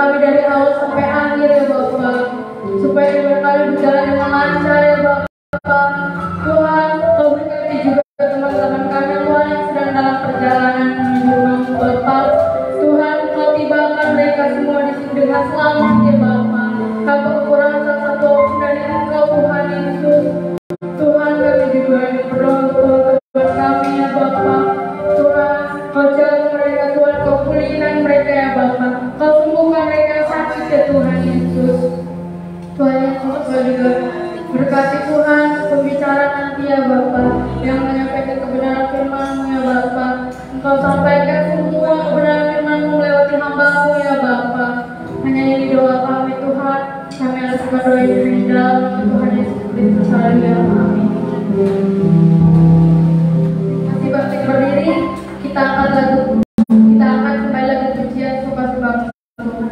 kami dari awal sampai akhir ya Bapak. Supaya ibadah kami berjalan dengan lancar ya Bapak. Tuhan, Kau berkati juga teman-teman kami Tuhan yang sedang dalam perjalanan menuju rumah Bapak. Tuhan, Kau tibakan mereka semua di sini dengan selamat ya Bapak. Tanpa kekurangan satu apapun dari Engkau Tuhan Yesus. Tuhan, kami juga berdoa untuk teman-teman kami ya Bapak. Tuhan, Kau jaga mereka Tuhan, Kau pulihkan mereka ya Bapak. Kau sembuhkan mereka yang sakit ya Tuhan Yesus. Tuhan Yesus, Kau juga berkati Tuhan pembicaraan nanti ya Bapak, yang menyampaikan kebenaran firman-Mu ya Bapak. Engkau sampaikan semua kebenaran firman-Mu melewati hamba-Mu ya Bapak. Hanya ini doa kami Tuhan. Kami akan berdoa di dalam Tuhan Yesus Kristus. Haleluya. Amin. Masih bangkit berdiri, kita akan kembali lagu pujian suka-suka Tuhan.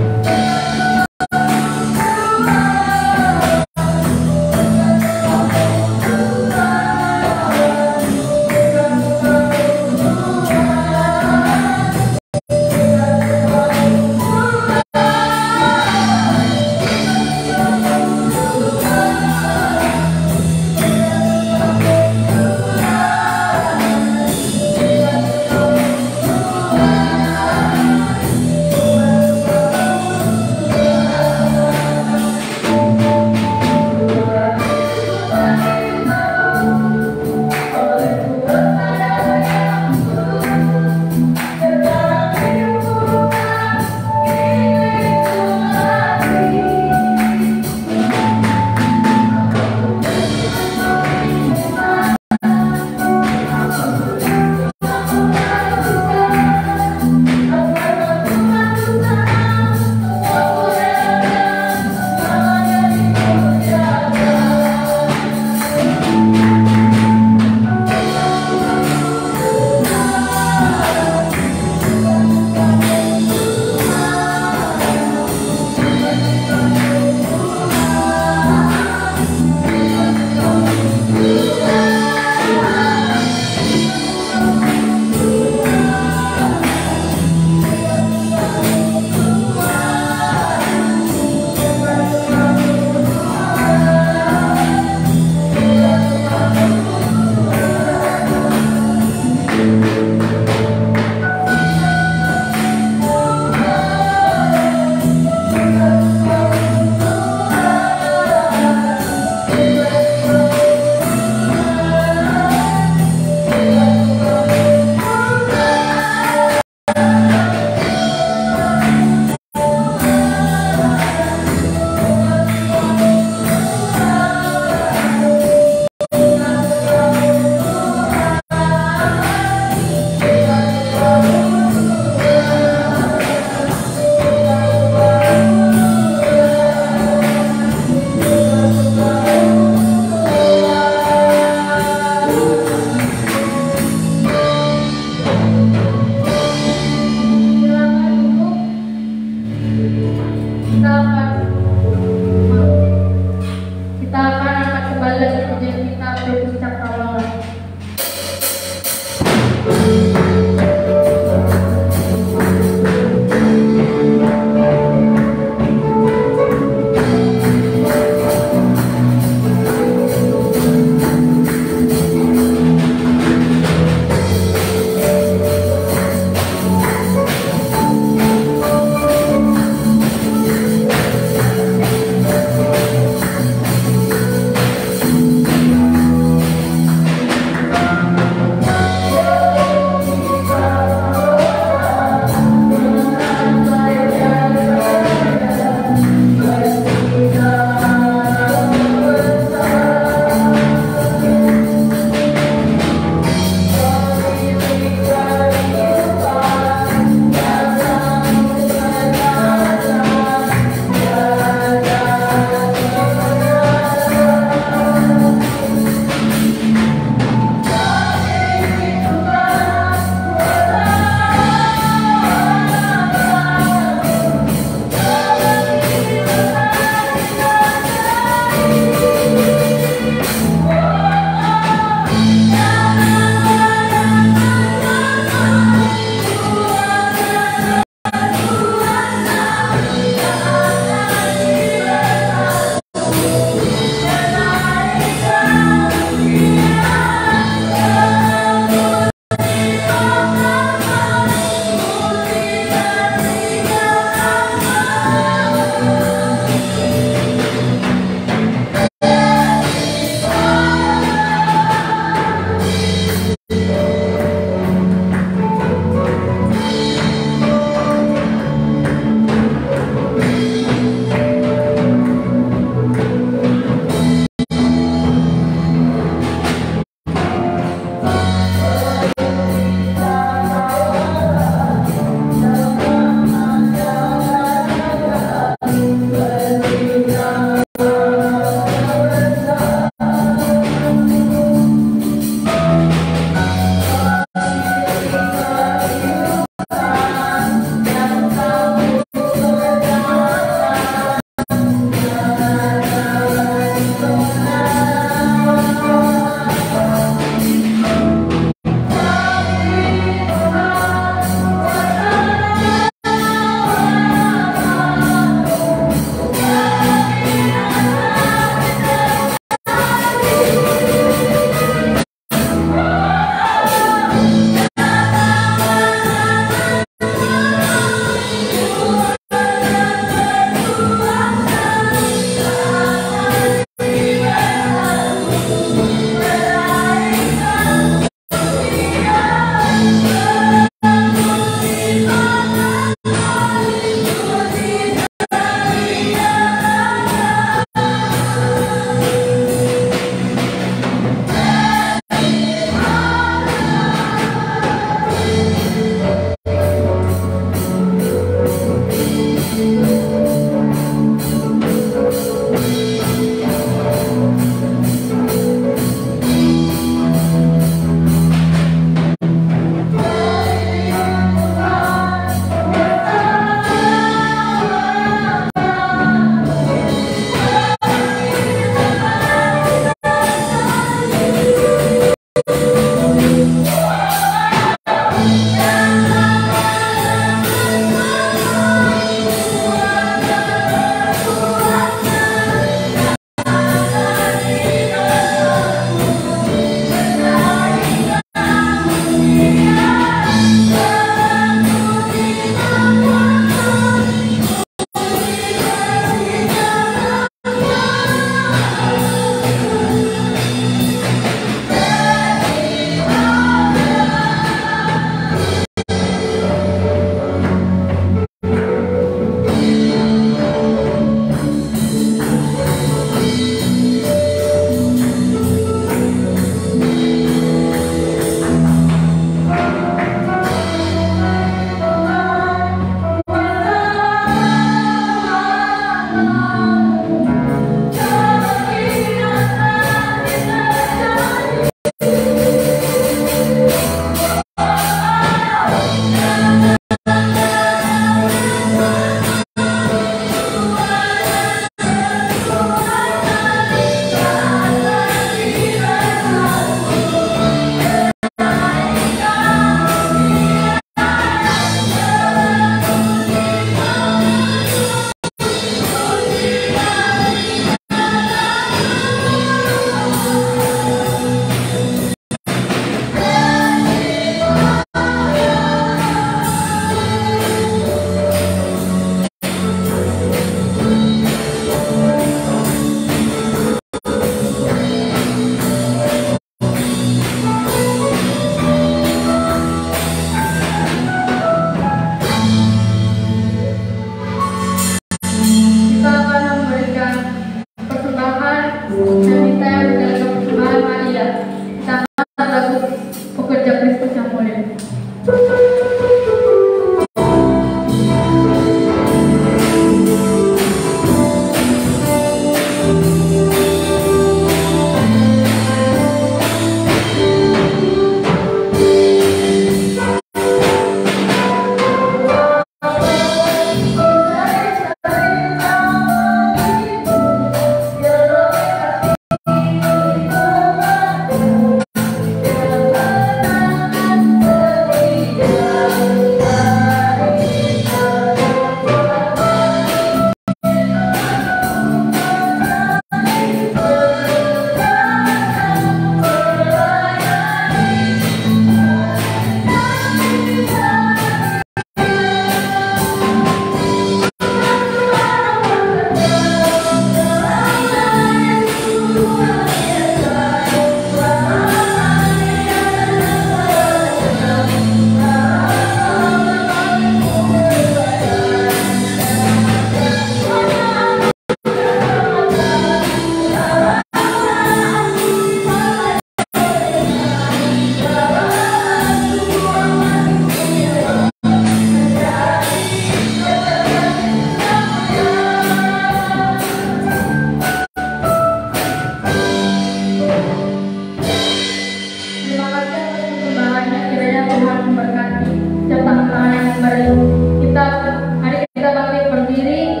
Mari kita bangkit berdiri.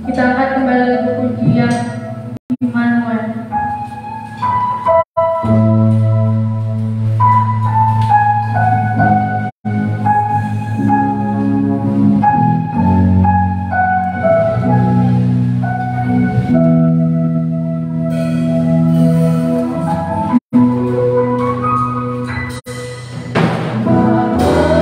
Kita akan kembali ke pujian Immanuel. Bapa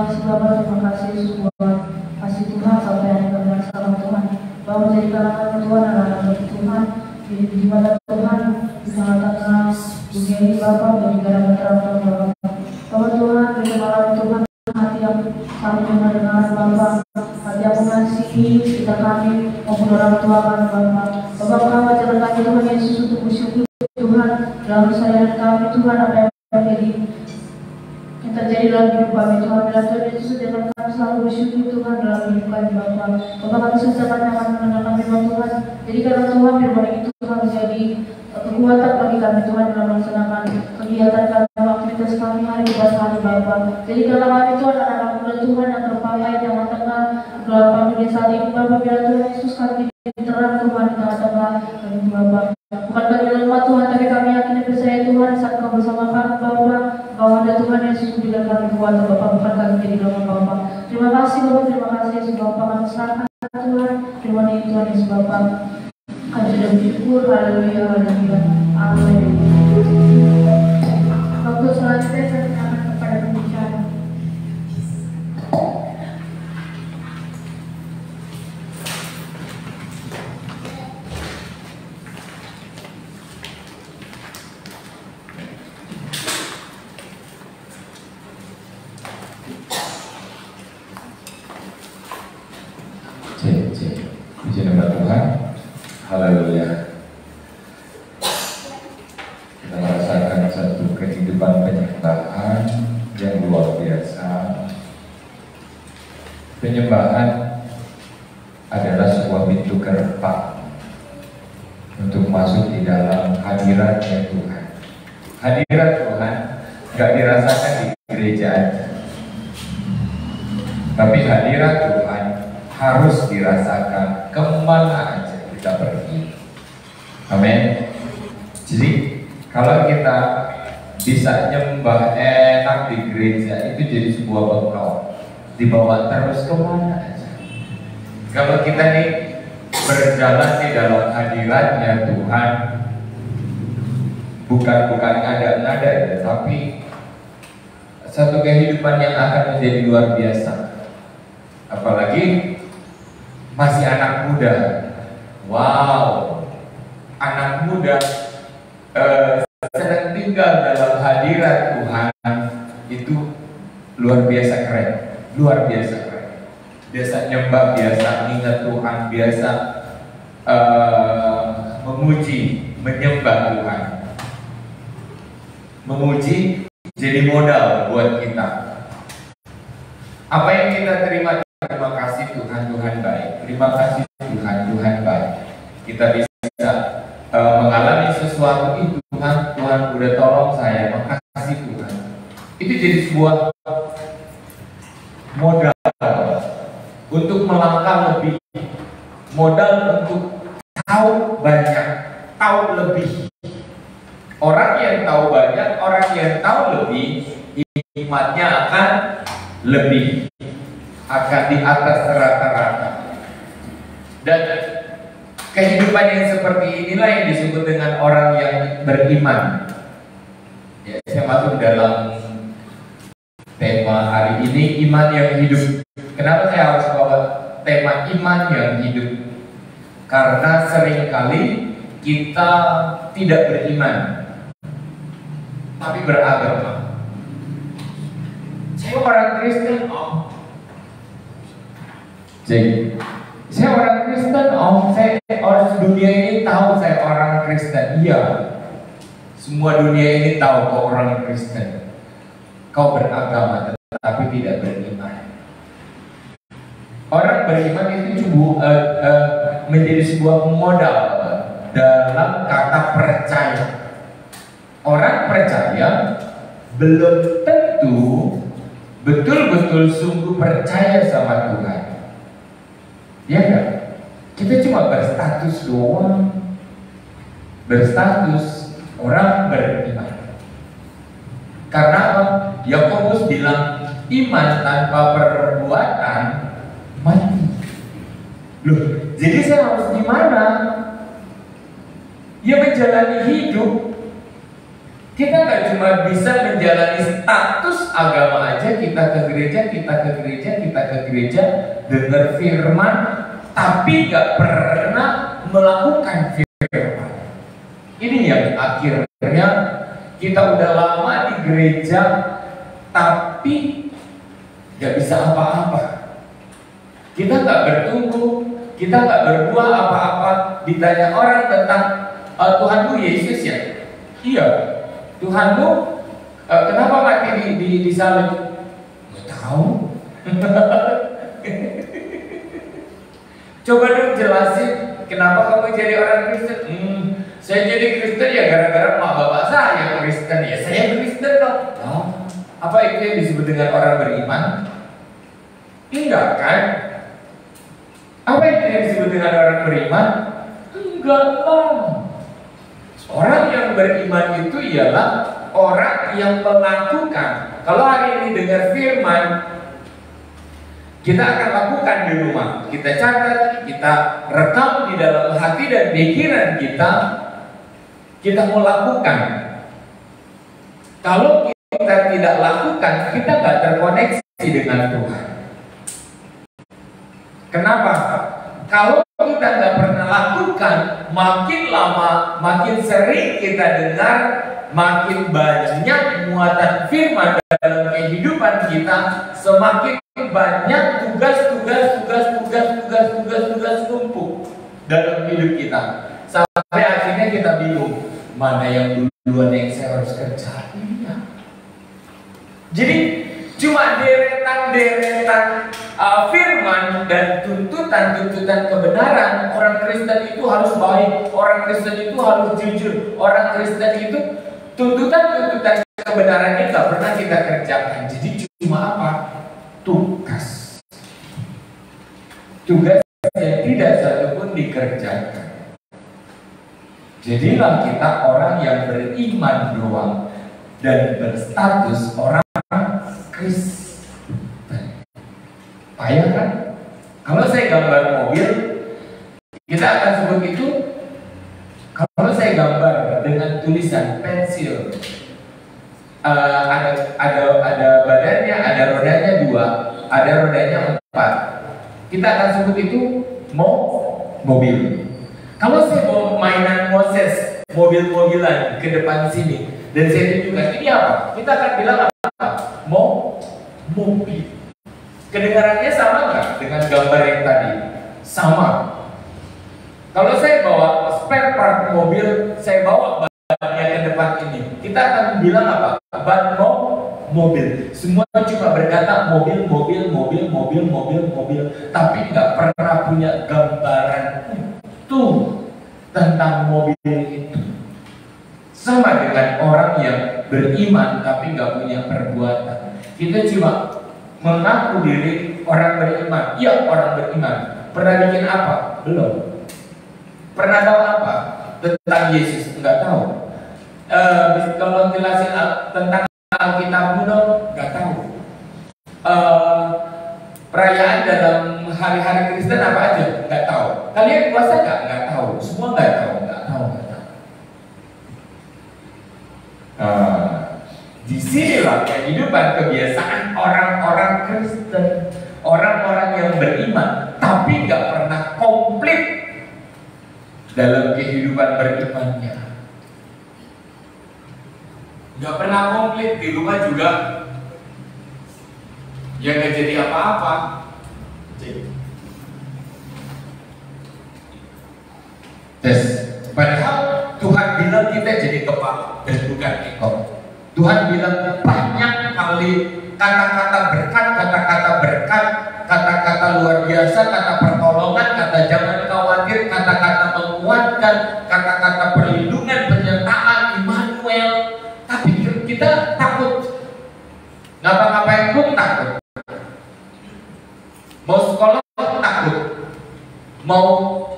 kasih Bapa, terima kasih Yesus buat kasih Tuhan sampai yang kami rasakan Tuhan. Bahwa menjadikan kami Tuhan anak-anak bagi Tuhan. Di mana Tuhan di tengah-tengah dunia ini Bapa berikan terang Bapa. Bahwa Tuhan berikan kami Tuhan hati yang kami mendengar Bapa, hati yang mengasihi kita kami maupun orang tua kami Bapa. Bapa kami ajarkan kami Tuhan Yesus untuk bersyukur Tuhan dalam keseharian kami Tuhan apa yang terjadi dalam hidup kami Tuhan. Bila Tuhan Yesus ajarkan kami selalu bersyukur Tuhan dalam hidup kami Bapa. Bapa kami sesama nyaman mendengarkan firman Tuhan. Jadi karena Tuhan firman itu Tuhan menjadi kekuatan bagi kami Tuhan dalam melaksanakan kegiatan kami, aktivitas kami hari buat hari Bapa. Jadi karena kami Tuhan anak-anak muda Tuhan yang terpakai di tengah-tengah dalam pandemi saat ini Bapa. Bila Tuhan Yesus kami terang Tuhan di tengah-tengah kami Bapa. Bukan kami lemah Tuhan, tapi kami yakin dan percaya Tuhan saat Kau bersama kami Bapa. Bahwa ada Tuhan Yesus memberikan kami kuasa Bapa, bukan kami jadi lemah Bapa. Terima kasih Bapa, terima kasih Yesus Bapa. Kami serahkan Tuhan, terima kasih Tuhan Yesus Bapa. Kami sudah bersyukur, haleluya, haleluya, amin. Waktu selanjutnya saya akan kepada pembicara. Puji nama Tuhan, haleluya. Kita merasakan satu kehidupan penyembahan yang luar biasa. Penyembahan adalah sebuah pintu gerbang untuk masuk di dalam hadiratnya Tuhan. Hadirat Tuhan gak dirasakan di gereja aja, tapi hadirat Tuhan harus dirasakan kemana aja kita pergi. Amin. Jadi kalau kita bisa nyembah enak di gereja, itu jadi sebuah bekal, dibawa terus kemana aja. Kalau kita nih berjalan di dalam hadiratnya Tuhan, bukan ngada-ngada ya, tapi satu kehidupan yang akan menjadi luar biasa. Apalagi masih anak muda. Wow, anak muda sedang tinggal dalam hadirat Tuhan, itu luar biasa keren, luar biasa keren. Biasa nyembah, biasa ingat Tuhan, biasa memuji, menyembah Tuhan. Memuji jadi modal buat kita. Apa yang kita terima, terima kasih Tuhan, Tuhan baik. Terima kasih Tuhan, Tuhan baik. Kita bisa mengalami sesuatu itu, Tuhan, Tuhan udah tolong saya, makasih Tuhan. Itu jadi sebuah modal untuk melangkah lebih, modal untuk tahu banyak, tahu lebih. Orang yang tahu banyak, orang yang tahu lebih, imannya akan lebih, akan di atas rata-rata. Dan kehidupan yang seperti inilah yang disebut dengan orang yang beriman. Ya, saya masuk dalam tema hari ini, iman yang hidup. Kenapa saya harus bawa tema iman yang hidup? Karena seringkali kita tidak beriman, tapi beragama. Saya orang Kristen, jadi saya orang Kristen, saya orang dunia ini tahu saya orang Kristen. Iya, semua dunia ini tahu kau orang Kristen. Kau beragama tetapi tidak beriman. Orang beriman itu menjadi sebuah modal dalam kata percaya. Orang percaya belum tentu betul-betul sungguh percaya sama Tuhan. Ya enggak? Kita cuma berstatus doang. Berstatus orang beriman. Karena apa? Yakobus bilang iman tanpa perbuatan mati. Loh, jadi saya harus gimana? Ya menjalani hidup Kita nggak cuma bisa menjalani status agama aja, kita ke gereja, dengar firman, tapi nggak pernah melakukan firman. Ini yang akhirnya kita udah lama di gereja, tapi nggak bisa apa-apa. Kita nggak bertumbuh, kita nggak berbuah apa-apa. Ditanya orang tentang Tuhanmu Yesus ya? Iya. Tuhanmu kenapa mati di salib? Nggak tahu. Coba dong jelasin kenapa kamu jadi orang Kristen? Saya jadi Kristen ya gara-gara mak bapak saya Kristen, ya saya Kristen dong. Oh, apa itu yang disebut dengan orang beriman? Enggak kan? Apa itu yang disebut dengan orang beriman? Enggak lah. Orang yang beriman itu ialah orang yang melakukan. Kalau hari ini dengar firman, kita akan lakukan di rumah. Kita catat, kita rekam di dalam hati dan pikiran kita. Kita mau lakukan. Kalau kita tidak lakukan, kita nggak terkoneksi dengan Tuhan. Kenapa? Kalau kita nggak pernah lakukan, makin lama, makin sering kita dengar, makin banyak muatan firman dalam kehidupan kita, semakin banyak tugas tumpuk dalam hidup kita. Sampai akhirnya kita bingung, mana yang duluan yang saya harus kerjain ya. Jadi cuma deretan firman dan tuntutan kebenaran. Orang Kristen itu harus baik, orang Kristen itu harus jujur, orang Kristen itu tuntutan kebenarannya nggak pernah kita kerjakan. Jadi cuma apa? Tugas yang tidak satupun dikerjakan. Jadilah kita orang yang beriman doang dan berstatus orang Kristen. Payah kan? Kalau saya gambar mobil, kita akan sebut itu. Kalau saya gambar dengan tulisan pensil, ada badannya, ada rodanya 2, ada rodanya 4. Kita akan sebut itu mobil. Kalau saya bawa mainan Moses, mobil-mobilan ke depan sini, dan saya tunjukkan ini apa? Kita akan bilang apa? Mobil. Kedengarannya sama nggak dengan gambar yang tadi? Sama. Kalau saya bawa spare part mobil, saya bawa bannya ke depan ini, kita akan bilang apa? Ban mobil. Semua cuma berkata mobil, tapi nggak pernah punya gambaran itu tentang mobil itu. Sama dengan orang yang beriman tapi nggak punya perbuatan. Kita cuma mengaku diri orang beriman. Iya, orang beriman. Pernah bikin apa? Belum. Pernah tahu apa tentang Yesus? Enggak tahu. Kalau jelasin tentang Alkitab dong, enggak tahu. Perayaan dalam hari-hari Kristen apa aja? Enggak tahu. Kalian puasa enggak? Enggak tahu. Semua enggak tahu. Di sinilah kehidupan kebiasaan orang-orang Kristen, orang-orang yang beriman, tapi nggak pernah komplit dalam kehidupan berimannya. Nggak pernah komplit di rumah juga, ya nggak jadi apa-apa. Padahal Tuhan bilang kita jadi kepala dan bukan ekor. Tuhan bilang banyak kali kata-kata berkat, kata-kata luar biasa, kata pertolongan, kata jangan khawatir, kata-kata menguatkan, kata-kata perlindungan, penyertaan, Immanuel. Tapi kita takut. Ngapa-ngapain pun takut. Mau sekolah takut. Mau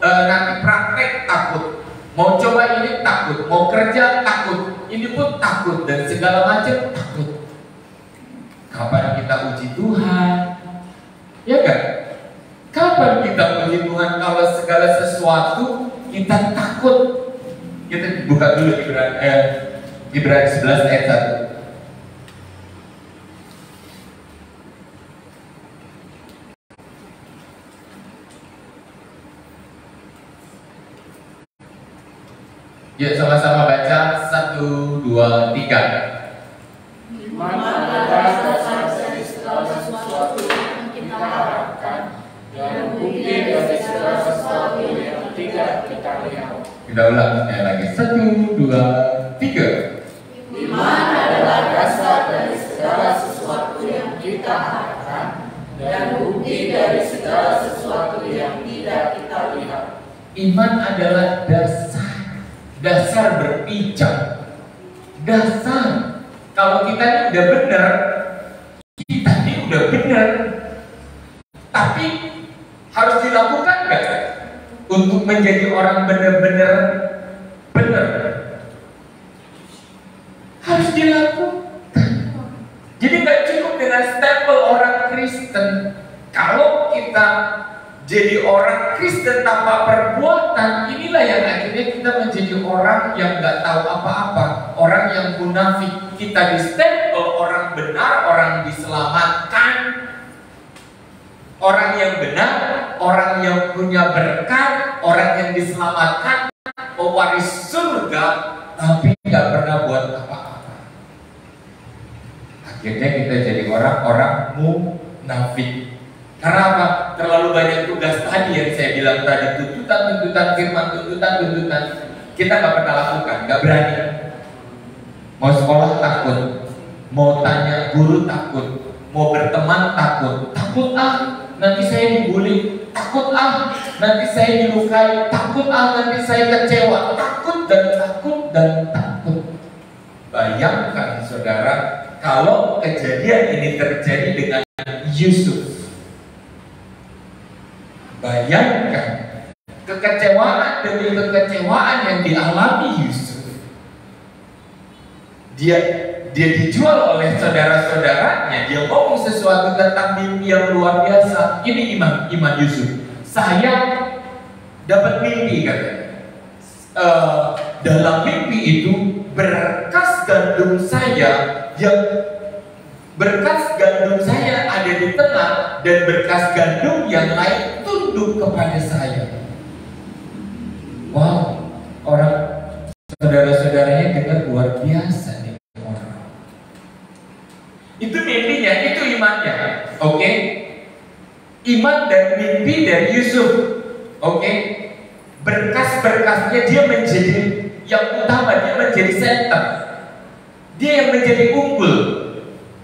nanti praktek takut. Mau coba ini takut, mau kerja takut, ini pun takut, dan segala macam takut. Kapan kita uji Tuhan? Ya kan? Kapan kita uji Tuhan kalau segala sesuatu kita takut? Kita buka dulu Ibrani 11 ayat 1. Yuk sama-sama baca 1, 2, 3. Iman adalah dasar dari segala sesuatu yang kita harapkan dan bukti dari segala sesuatu yang tidak kita lihat. Kita ulang sekali lagi. 1, 2, 3. Iman adalah dasar dari segala sesuatu yang kita harapkan dan bukti dari segala sesuatu yang tidak kita lihat. Iman adalah dasar berpijak, dasar. Kalau kita ini udah benar, kita ini udah benar, tapi harus dilakukan nggak untuk menjadi orang benar-benar benar? Harus dilakukan. Jadi nggak cukup dengan stempel orang Kristen. Kalau kita jadi orang Kristen tanpa perbuatan, inilah yang akhirnya kita menjadi orang yang nggak tahu apa-apa, orang yang munafik. Kita distempel orang benar, orang diselamatkan, orang yang benar, orang yang punya berkat, orang yang diselamatkan, pewaris surga, tapi nggak pernah buat apa-apa. Akhirnya kita jadi orang-orang munafik. Karena apa? Terlalu banyak tugas tadi yang saya bilang tadi, tuntutan firman, tuntutan kita nggak pernah lakukan, nggak berani. Mau sekolah takut, mau tanya guru takut, mau berteman takut, nanti saya dibully, nanti saya dilukai, nanti saya kecewa, takut. Bayangkan saudara, kalau kejadian ini terjadi dengan Yusuf. Bayangkan kekecewaan demi kekecewaan yang dialami Yusuf. Dia dijual oleh saudara-saudaranya. Dia ngomong sesuatu tentang mimpi yang luar biasa. Ini iman Yusuf. Saya dapat mimpi, katanya. Dalam mimpi itu berkas gandum saya ada di tengah dan berkas gandum yang lain tunduk kepada saya. Wow, orang saudara-saudaranya dengar luar biasa nih orang. Itu mimpinya, itu imannya. Oke? Iman dan mimpi dari Yusuf. Oke? Berkas-berkasnya dia menjadi yang utama, dia menjadi center. Dia yang menjadi unggul.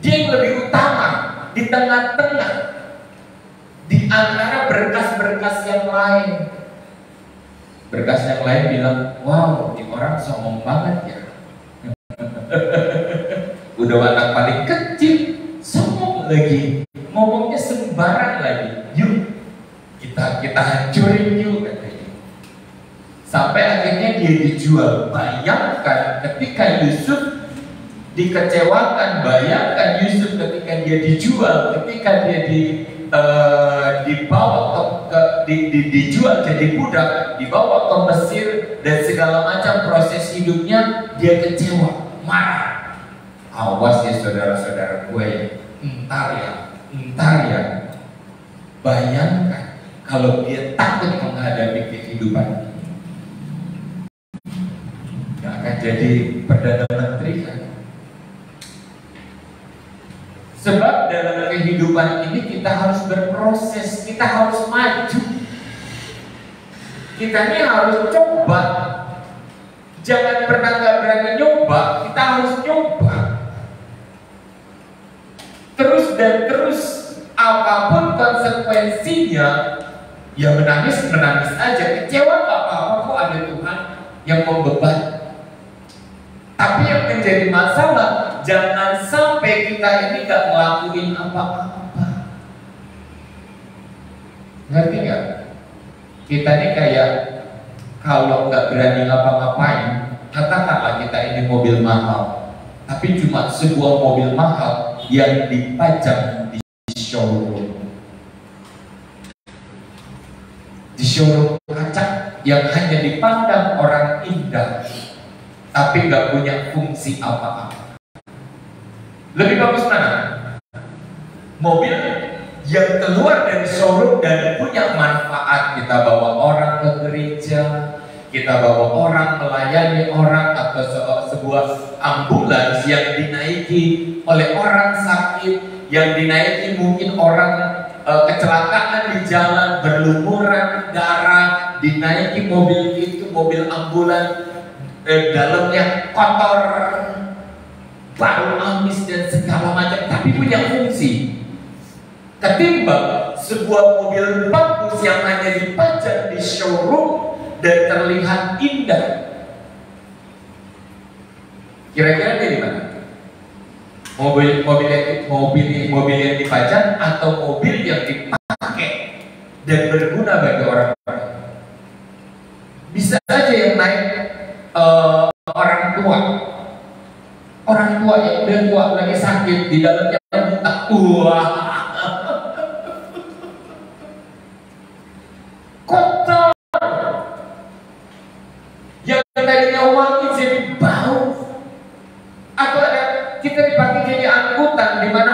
Dia yang lebih utama di tengah-tengah di antara berkas-berkas yang lain. Berkas yang lain bilang, wow, ini orang sombong banget ya. Udah anak paling kecil, sombong lagi, ngomongnya sembarang lagi. Yuk, kita hancurin yuk, katanya. Sampai akhirnya dia dijual. Bayangkan ketika Yusuf dikecewakan, bayangkan Yusuf ketika dia dijual, ketika dia dijual jadi budak, dibawa ke Mesir dan segala macam proses hidupnya, dia kecewa, marah. Awas ya saudara-saudara gue, entar ya. Bayangkan kalau dia takut menghadapi kehidupan ini, gak akan jadi Perdana Menteri kan? Sebab dalam kehidupan ini kita harus berproses, kita harus maju. Kita ini harus coba. Jangan pernah gak berani nyoba, kita harus nyoba. Terus dan terus, apapun konsekuensinya, ya menangis aja. Kecewa gak apa-apa, kok ada Tuhan yang membeban. Tapi yang menjadi masalah, jangan sampai kita ini gak ngelakuin apa-apa. Ngerti gak? Kita ini kayak kalau gak berani ngapa-ngapain, katakanlah kita ini mobil mahal, tapi cuma sebuah mobil mahal yang dipajang di showroom. Di showroom kaca yang hanya dipandang orang indah. tapi nggak punya fungsi apa-apa. Lebih bagus mana? Mobil yang keluar dari showroom dan punya manfaat. Kita bawa orang ke gereja, kita bawa orang, melayani orang, atau sebuah ambulans yang dinaiki oleh orang sakit, yang dinaiki mungkin orang kecelakaan di jalan, berlumuran darah, dinaiki mobil itu, mobil ambulans, dalamnya kotor, bau amis dan segala macam, tapi punya fungsi. Ketimbang sebuah mobil bagus yang hanya dipajang di showroom dan terlihat indah. Kira-kira dia di mana? Mobil yang dipajang atau mobil yang dipakai dan berguna bagi orang-orang. Bisa saja yang naik orang tua yang udah tua lagi sakit, di dalamnya muntah. Wah, kotor. Yang tadinya wangi jadi bau. Atau ada kita dipakai jadi angkutan di mana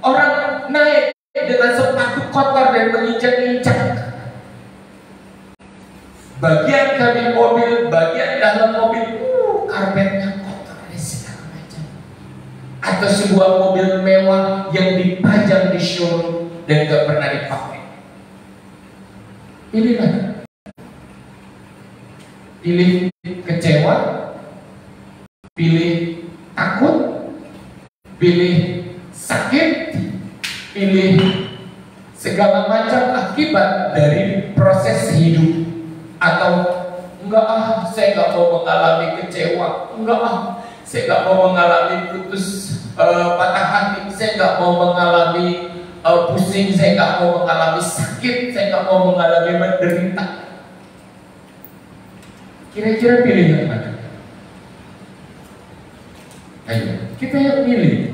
orang naik dengan sepatu kotor dan menginjak-injak. Bagian kabin mobil, bagian dalam mobil, karpetnya kotor dan segala macam. Atau sebuah mobil mewah yang dipajang di showroom dan gak pernah dipakai. Pilih mana? Pilih kecewa, pilih takut, pilih sakit, pilih segala macam akibat dari proses hidup. Atau enggak, saya nggak mau mengalami kecewa, enggak, saya nggak mau mengalami putus patah hati, saya nggak mau mengalami pusing, saya nggak mau mengalami sakit, saya nggak mau mengalami menderita. Kira-kira pilih yang mana? Ayo, kita yang pilih.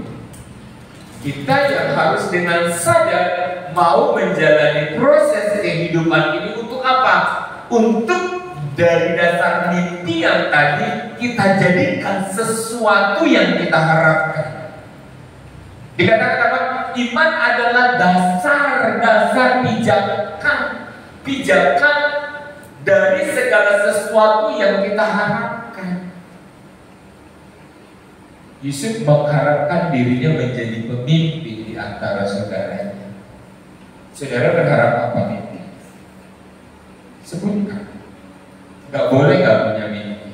Kita yang harus dengan sadar mau menjalani proses kehidupan ini untuk apa? Untuk dari dasar mimpi yang tadi kita jadikan sesuatu yang kita harapkan. Dikatakan apa? Iman adalah dasar pijakan dari segala sesuatu yang kita harapkan. Yusuf mengharapkan dirinya menjadi pemimpin di antara saudaranya. Saudara berharap apa mimpi? Sebutkan. Gak boleh gak punya mimpi.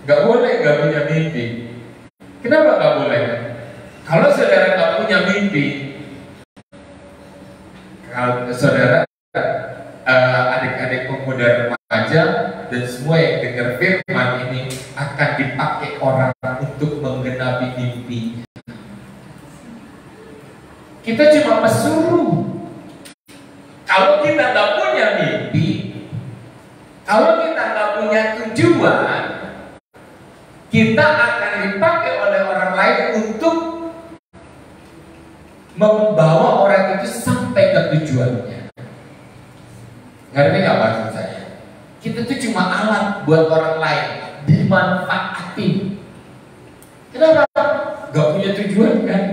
Gak boleh gak punya mimpi. Kenapa gak boleh? Kalau saudara gak punya mimpi, kalau saudara adik-adik pemuda remaja dan semua yang dengar firman ini akan dipakai orang untuk menggenapi mimpi. Kita cuma mesuruh. Kalau kita nggak punya mimpi, kalau kita nggak punya tujuan, kita akan dipakai oleh orang lain untuk membawa orang itu sampai ke tujuannya. Ngerti nggak maksud saya? Kita tuh cuma alat buat orang lain, dimanfaatin. Kenapa? Gak punya tujuan kan?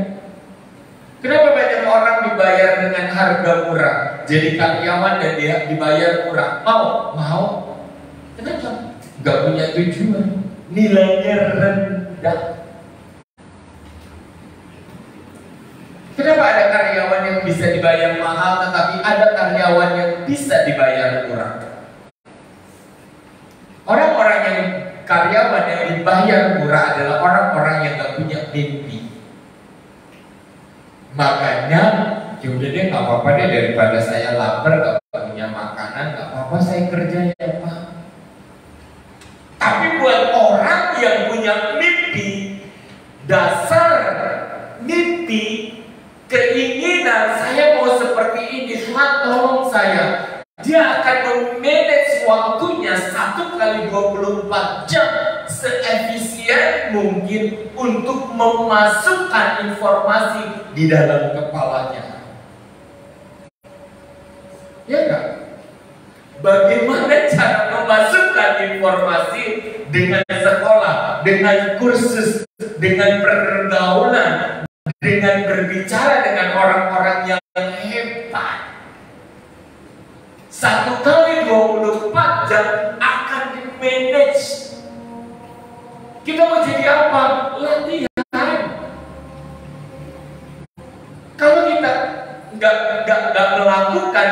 Kenapa banyak orang dibayar dengan harga murah, jadi karyawan dan dia dibayar murah? Mau? Kenapa? Gak punya tujuan, nilainya rendah. Kenapa ada karyawan yang bisa dibayar mahal, tetapi ada karyawan yang bisa dibayar murah? Orang-orang yang karyawan yang dibayar murah adalah orang-orang yang gak punya mimpi. Makanya, yaudah deh, gak apa-apa deh, daripada saya lapar gak punya makanan, gak apa-apa saya kerja ya Pak. Tapi buat orang yang punya mimpi, dasar mimpi, keinginan saya mau seperti ini, Tuhan tolong saya. Dia akan memanage waktunya 1 kali 24 jam seefisien mungkin untuk memasukkan informasi di dalam kepalanya. Ya enggak? Bagaimana menyatukan informasi dengan sekolah, dengan kursus, dengan pergaulan, dengan berbicara dengan orang-orang yang hebat. 1 kali 24 jam akan di-manage. Kita mau jadi apa? Latihan. Kalau kita nggak melakukan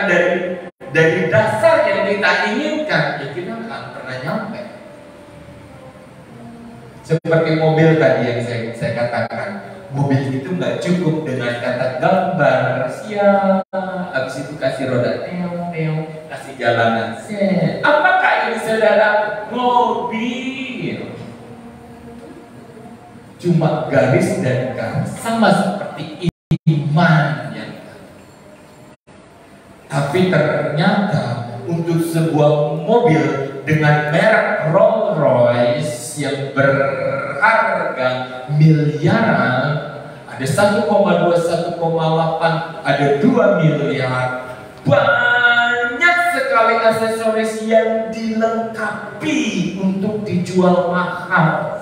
dari dasar yang kita inginkan, ya kita nggak akan pernah nyampe. Seperti mobil tadi yang saya katakan, mobil itu nggak cukup dengan kata gambar, siap, habis itu kasih roda teong, kasih jalanan. Apakah ini saudara? Mobil. Cuma garis dan garis, sama seperti iman yang. Tapi ternyata untuk sebuah mobil dengan merek Rolls Royce yang berharga miliaran, ada 1,2, 1,8, ada 2 miliar. Banyak sekali aksesoris yang dilengkapi untuk dijual mahal.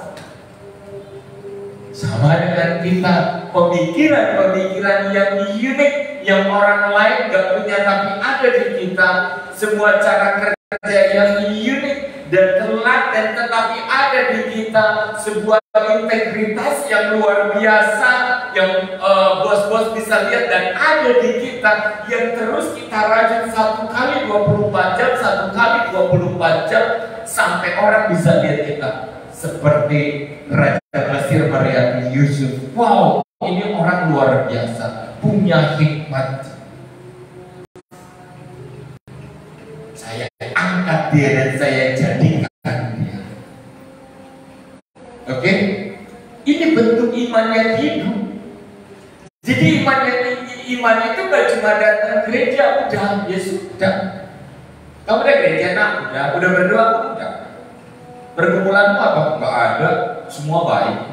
Sama dengan kita, pemikiran-pemikiran yang unik, yang orang lain gak punya tapi ada di kita. Semua cara kerja yang unik dan telaten tetapi ada di kita. Sebuah integritas yang luar biasa, yang bos-bos bisa lihat dan ada di kita. Yang terus kita rajin 1 kali 24 jam, 1 kali 24 jam, sampai orang bisa lihat kita. Seperti Raja Mesir melihat Yusuf, wow, ini orang luar biasa, punya hikmat. Saya angkat dia dan saya jadikan dia. Oke? Ini bentuk iman yang hidup. Jadi iman itu gak cuma datang gereja, udah, ya sudah. Kamu udah gereja, udah berdoa, udah. Pergumulanmu apa? Enggak ada, semua baik.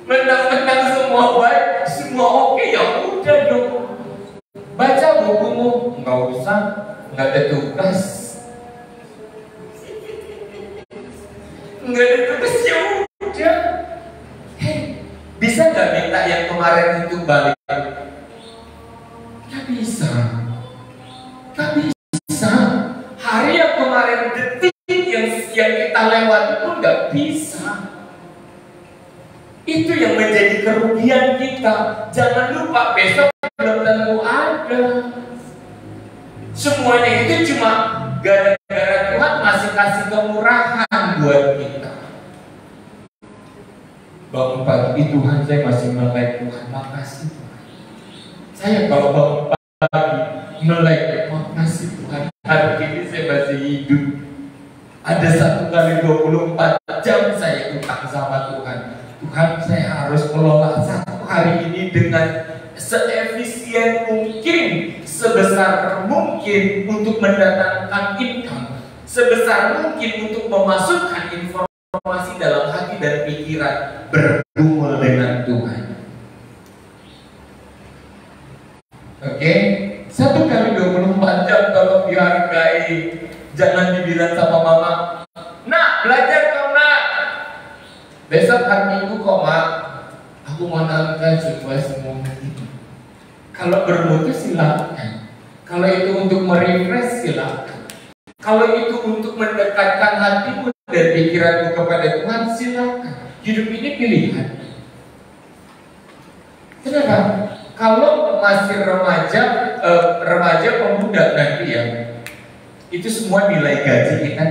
Menang-menang semua baik, semua oke, ya udah dong. Baca bukumu, enggak usah, enggak ada tugas. Enggak ada tugas, ya udah. Hei, bisa nggak minta yang kemarin itu balik? Gak bisa. Gak bisa. Hari yang kemarin, detik yang kita lewati pun nggak bisa. Itu yang menjadi kerugian kita. Jangan lupa besok belum tentu ada. Semuanya itu cuma gara-gara Tuhan masih kasih kemurahan buat kita. Bangun pagi Tuhan, saya masih melek Tuhan, makasih Tuhan. Saya kalau bangun pagi melek, makasih Tuhan, hari ini saya masih hidup. Ada 1 kali 24 jam saya utang sama Tuhan. Tuhan, saya harus kelola 1 hari ini dengan seefisien mungkin, sebesar mungkin untuk mendatangkan income, sebesar mungkin untuk memasukkan informasi dalam hati dan pikiran, bergumul dengan Tuhan. Oke? 1 kali 24 jam tolong dihargai. Jangan dibilang sama mama, nak belajar kau nak, besok hari Minggu kok mak, aku mau nangkat supaya semua itu. Kalau bermutu silakan, kalau itu untuk merefresh silakan, kalau itu untuk mendekatkan hatimu dan pikiranmu kepada Tuhan silakan. Hidup ini pilihan. Kenapa? Kalau masih remaja pemuda nanti ya, itu semua nilai gaji kita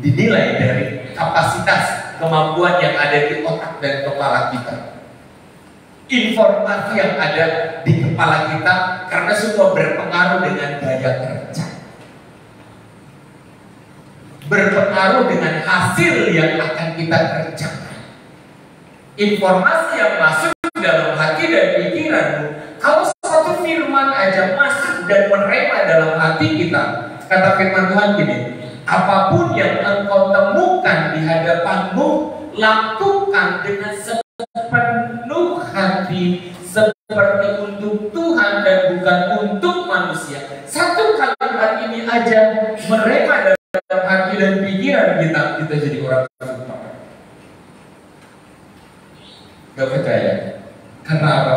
dinilai dari kapasitas kemampuan yang ada di otak dan kepala kita, informasi yang ada di kepala kita, karena semua berpengaruh dengan daya kerja, berpengaruh dengan hasil yang akan kita kerjakan. Informasi yang masuk dalam hati dan pikiranmu, kalau satu firman aja masuk dan merema dalam hati kita, kata firman Tuhan gini, apapun yang engkau temukan di hadapanmu, lakukan dengan sepenuh hati, seperti untuk Tuhan dan bukan untuk manusia. 1 kalimat ini pikiran kita jadi orang lupa. Gak percaya? Karena apa?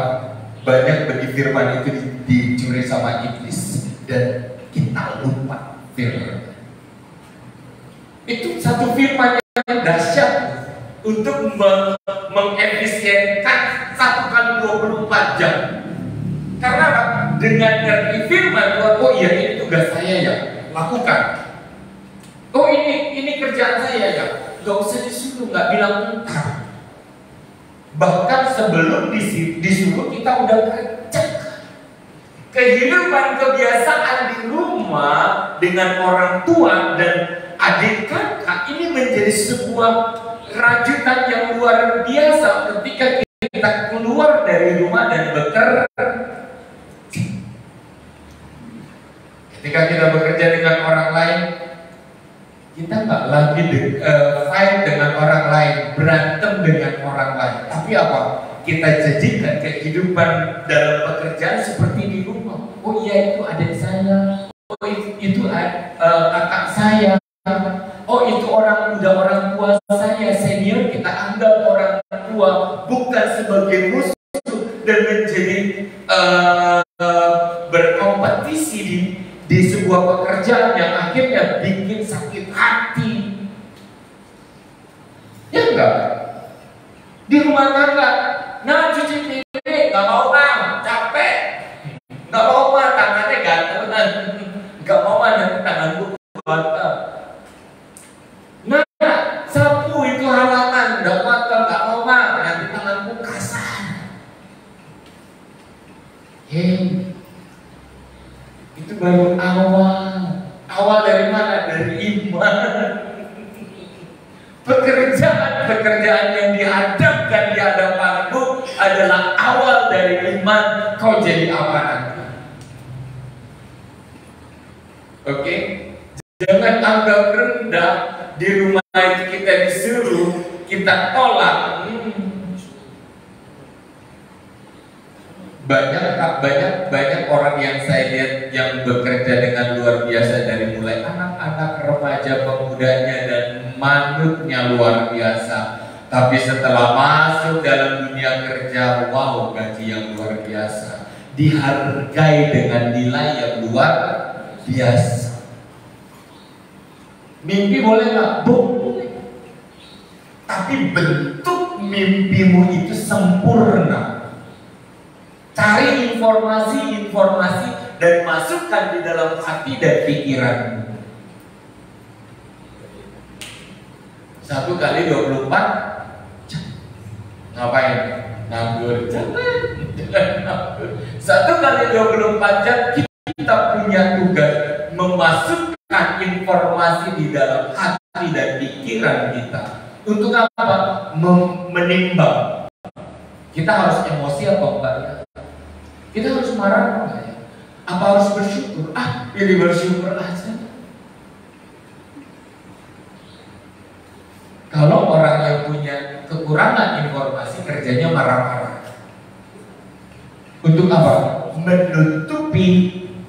Banyak bagi firman itu dicuri sama iblis dan kita lupa firman. Itu satu firman yang dahsyat untuk mengefisienkan 1 kali 24 jam. Karena apa? Dengan ngerti firman Tuhan, oh iya ini tugas saya ya, lakukan. Oh ini kerjaan saya ya, gak usah disuruh, gak bilang entar. Bahkan sebelum disuruh kita udah kerja. Kehidupan kebiasaan di rumah dengan orang tua dan adik kakak ini menjadi sebuah rajutan yang luar biasa ketika kita keluar dari rumah dan bekerja. Ketika kita bekerja dengan orang lain, kita nggak lagi fight dengan orang lain, berantem dengan orang lain. Tapi apa? Kita jadikan kehidupan dalam pekerjaan seperti di rumah. Oh iya itu adik saya, oh itu kakak saya, oh itu orang muda, orang tua saya, senior. Kita anggap orang tua bukan sebagai musuh dan menjadi berkompetisi di sebuah pekerjaan yang akhirnya bikin sakit hati. Ya enggak? Di rumah tangga, nah cuci piring, gak mau bang, capek. Gak mau mah, tangannya gatelan. Gak mau mah, nanti tanganku gatel. Nah, sapu itu halangan, gak gatel, gak mau mah, nanti tanganku kasar. Hei, itu baru awal. Awal dari mana? Dari iman. Pekerjaan yang dihadapkan di hadapanmu adalah awal dari iman. Kau jadi apa nanti? Oke? Jangan anggap rendah. Di rumah itu kita disuruh, kita tolak. Banyak orang yang saya lihat yang bekerja dengan luar biasa, dari mulai anak-anak, remaja, pemudanya dan manutnya luar biasa. Tapi setelah masuk dalam dunia kerja, wow, gaji yang luar biasa, dihargai dengan nilai yang luar biasa. Mimpi boleh nggak? Boleh. Tapi bentuk mimpimu itu sempurna. Cari informasi dan masukkan di dalam hati dan pikiran. 1 kali 24 jam. Ngapain? Nganggur. Jangan nganggur. 1 kali 24 jam kita punya tugas memasukkan informasi di dalam hati dan pikiran kita. Untuk apa? Menimbang. Kita harus emosi apa enggak ya? Kita harus marah enggak ya? Apa harus bersyukur? Pilih bersyukur aja. Kalau orang yang punya kekurangan informasi, kerjanya marah-marah. Untuk apa? Menutupi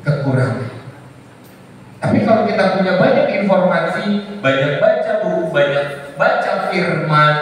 kekurangan. Tapi kalau kita punya banyak informasi, banyak baca buku, banyak baca firman,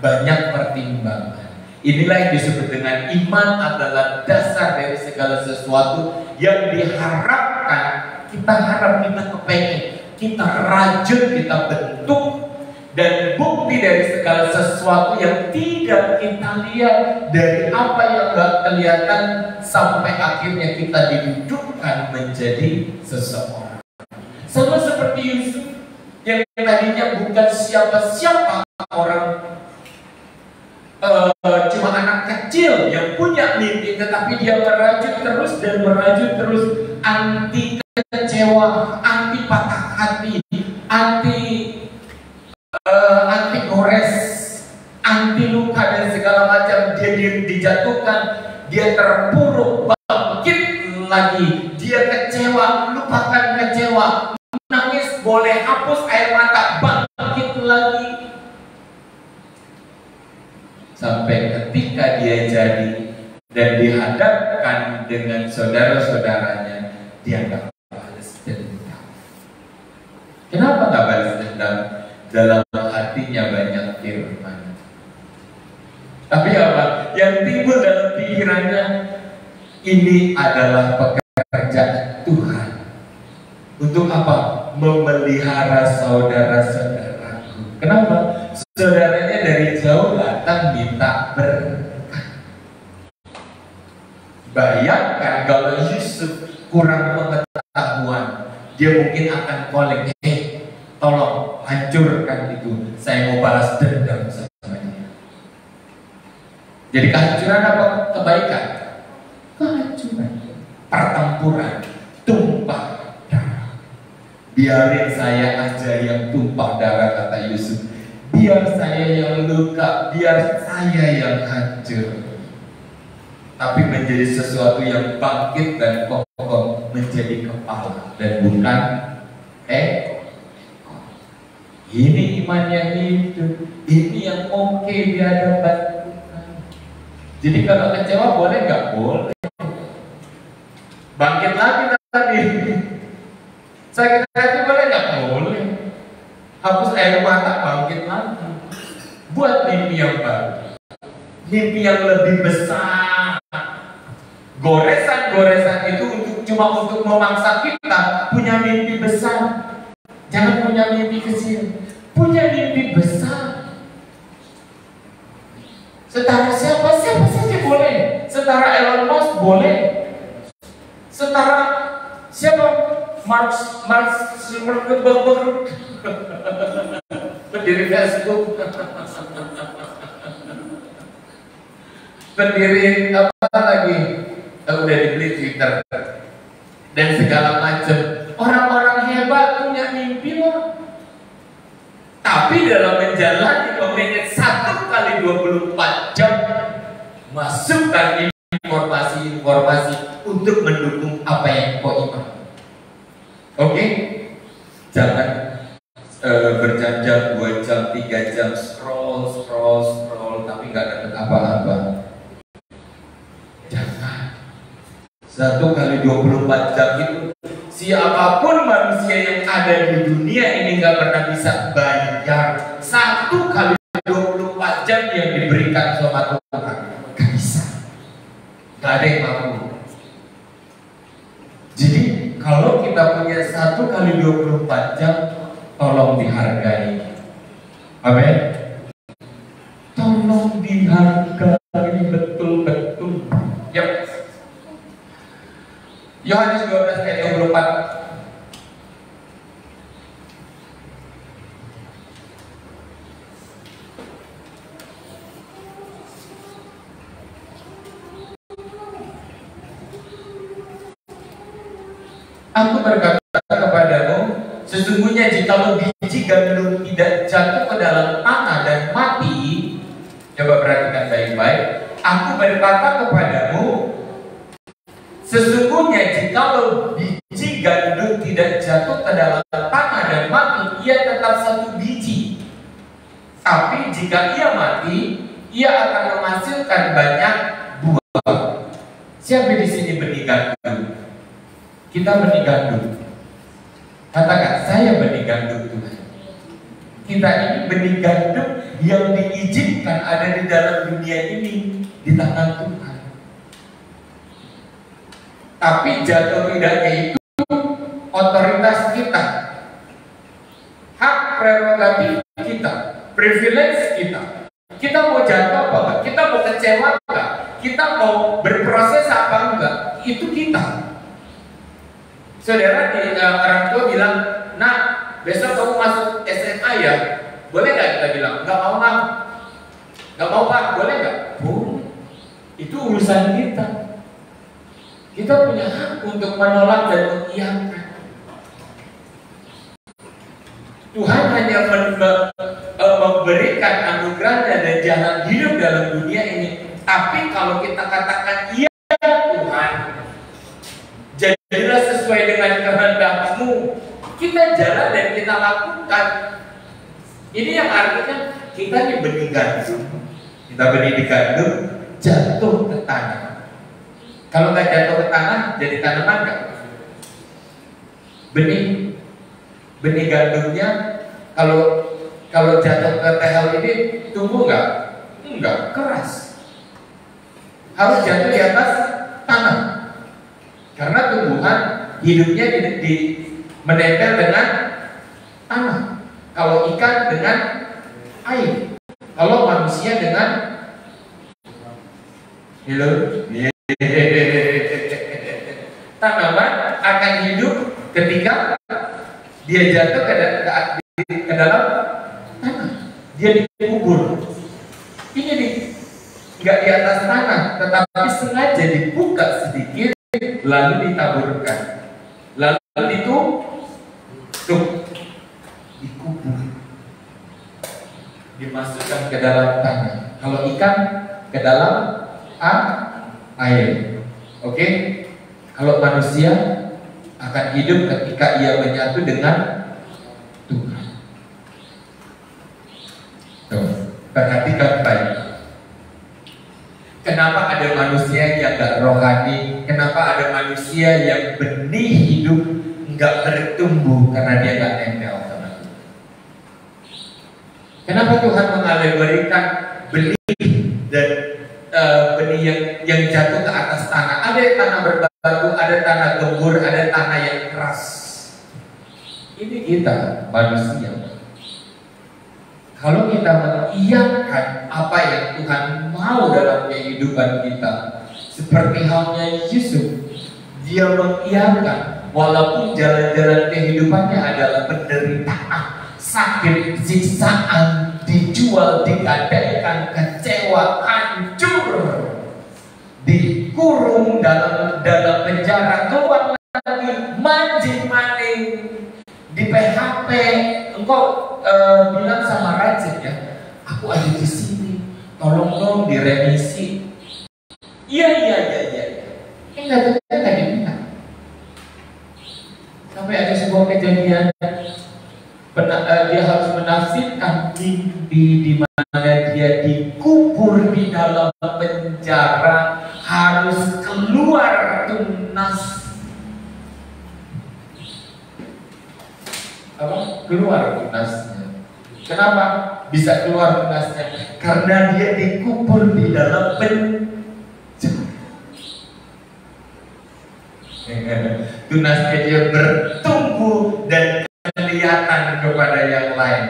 banyak pertimbangan. Inilah yang disebut dengan iman adalah dasar dari segala sesuatu yang diharapkan. Kita harap, kita kepengen, kita rajut, kita bentuk. Dan bukti dari segala sesuatu yang tidak kita lihat, dari apa yang gak kelihatan, sampai akhirnya kita didudukkan menjadi seseorang. Sama seperti Yusuf yang tadinya bukan siapa-siapa orang, cuma anak kecil yang punya mimpi, tetapi dia merajut terus dan merajut terus, anti kecewa, anti patah hati, anti gores, anti luka dan segala macam. Dia dijatuhkan, dia terpuruk, bangkit lagi, dia kecewa, lupakan kecewa, nangis, boleh hapus air mata, bangkit lagi. Sampai ketika dia jadi dan dihadapkan dengan saudara-saudaranya, dia nggak balas dendam. Kenapa nggak balas dendam? dalam hatinya banyak firman. Tapi apa? Yang timbul dalam pikirannya, ini adalah pekerjaan Tuhan. Untuk apa? Memelihara saudara-saudaraku. Kenapa? Saudaranya dari jauh datang minta berkat. Bayangkan kalau Yusuf kurang pengetahuan, dia mungkin akan calling, tolong hancurkan itu, saya mau balas dendam sama dia. Jadi kehancuran apa? Kebaikan? Kehancuran, pertempuran, tumpah darah. Biarin saya aja yang tumpah darah, kata Yusuf. Biar saya yang luka, biar saya yang hancur. Tapi menjadi sesuatu yang bangkit dan kokoh, menjadi kepala dan bukan Ini iman yang hidup, ini yang oke di hadapan Tuhan. Jadi kalau kecewa boleh nggak? Boleh. Bangkit lagi tadi. Sakit hati boleh nggak? Boleh. Hapus air mata, bangkit lagi. Buat mimpi yang baru, mimpi yang lebih besar. Goresan-goresan itu cuma untuk memaksa kita punya mimpi besar. Jangan punya mimpi kecil, punya mimpi besar. Setara siapa saja boleh. Setara Elon Musk boleh. Setara siapa? Mark Zuckerberg, pendiri Facebook, pendiri apa lagi? Udah dibeli Twitter dan segala macam. Orang-orang hebat punya mimpi loh. Tapi dalam menjalani pemikir 1 kali 24 jam, masukkan informasi-informasi untuk mendukung apa yang kau iman. Oke? Jangan berjam-jam, 2 jam, 3 jam scroll, tapi nggak dapat apa-apa. Jangan. 1 kali 24 jam itu siapapun manusia yang ada di dunia ini nggak pernah bisa bayar 1 kali 24 jam yang diberikan sama Tuhan. Gak bisa. Gak ada yang mampu. Jadi kalau kita punya 1 kali 24 jam, tolong dihargai. Amin. Tolong dihargai betul-betul. Yap. Yohanes 12 ayat 24. Aku berkata kepadamu, sesungguhnya jikalau biji gandum tidak jatuh ke dalam tanah dan mati, coba perhatikan baik-baik. Aku berkata kepadamu, sesungguhnya jikalau biji gandum tidak jatuh ke dalam tanah dan mati, ia tetap 1 biji. Tapi jika ia mati, ia akan menghasilkan banyak buah. Siapa di sini benih gandum? Kita benih gandum. Katakan, saya benih gandum Tuhan. Kita ini benih gandum yang diizinkan ada di dalam dunia ini di tangan Tuhan. Tapi jatuh tidaknya itu otoritas kita, hak prerogatif kita, privilege kita. Kita mau jatuh apa enggak? Kita mau kecewa enggak? Kita mau berproses apa enggak? Itu kita. Saudara, orang tua bilang, nak, besok kamu masuk SMA ya? Boleh nggak kita bilang? Nggak mau, Mam. Nggak mau, Pak. Boleh nggak? Boleh. Itu urusan kita. Kita punya hak untuk menolak dan mengiyakan. Tuhan hanya memberikan anugerahnya dan jalan hidup dalam dunia ini. Tapi kalau kita katakan iya Tuhan, jadilah sesuai dengan kehendak-Mu, kita jalan dan kita lakukan. Ini yang artinya kita ini benih gandum. Kita benih di gandum, jatuh ke tanah. Kalau nggak jatuh ke tanah, jadi tanaman nggak? Benih gandumnya kalau Kalau jatuh ke tehel ini tumbuh nggak? Enggak, keras. Harus jatuh di atas tanah. Karena tumbuhan hidupnya menempel dengan tanah. Kalau ikan dengan air. Kalau manusia dengan tanaman akan hidup ketika dia jatuh ke dalam tanah. Dia dikubur. Ini nggak di atas tanah, tetapi sengaja dibuka sedikit, lalu ditaburkan, lalu dikubur, dimasukkan ke dalam tanah. Kalau ikan ke dalam air, oke? Kalau manusia akan hidup ketika ia menyatu dengan Tuhan. Tuh, perhatikan baik. Kenapa ada manusia yang gak rohani? Kenapa ada manusia yang benih hidup gak bertumbuh karena dia gak nempel sama Tuhan? Kenapa Tuhan mengalegorikan benih dan benih yang jatuh ke atas tanah? Ada tanah berbatu, ada tanah gembur, ada tanah yang keras. Ini kita manusia. Kalau kita mengiyakan apa yang Tuhan mau dalam kehidupan kita, seperti halnya Yusuf, dia mengiyakan walaupun jalan-jalan kehidupannya adalah penderitaan, sakit, siksaan, dijual, digadaikan, kecewa, hancur, dikurung dalam penjara, keluar lagi, mancing-mancing, di PHP. Engkau bilang sama Rajin ya, aku ada di sini, tolong dong diremisi. Iya. Enggak diminta. Sampai ada sebuah kejadian, dia harus menafsirkan mimpi di mana dia dikubur di dalam penjara, harus keluar tunas. Keluar tunasnya. Kenapa bisa keluar tunasnya? Karena dia dikubur di dalam penjara. Tunasnya dia bertumbuh dan kelihatan kepada yang lain.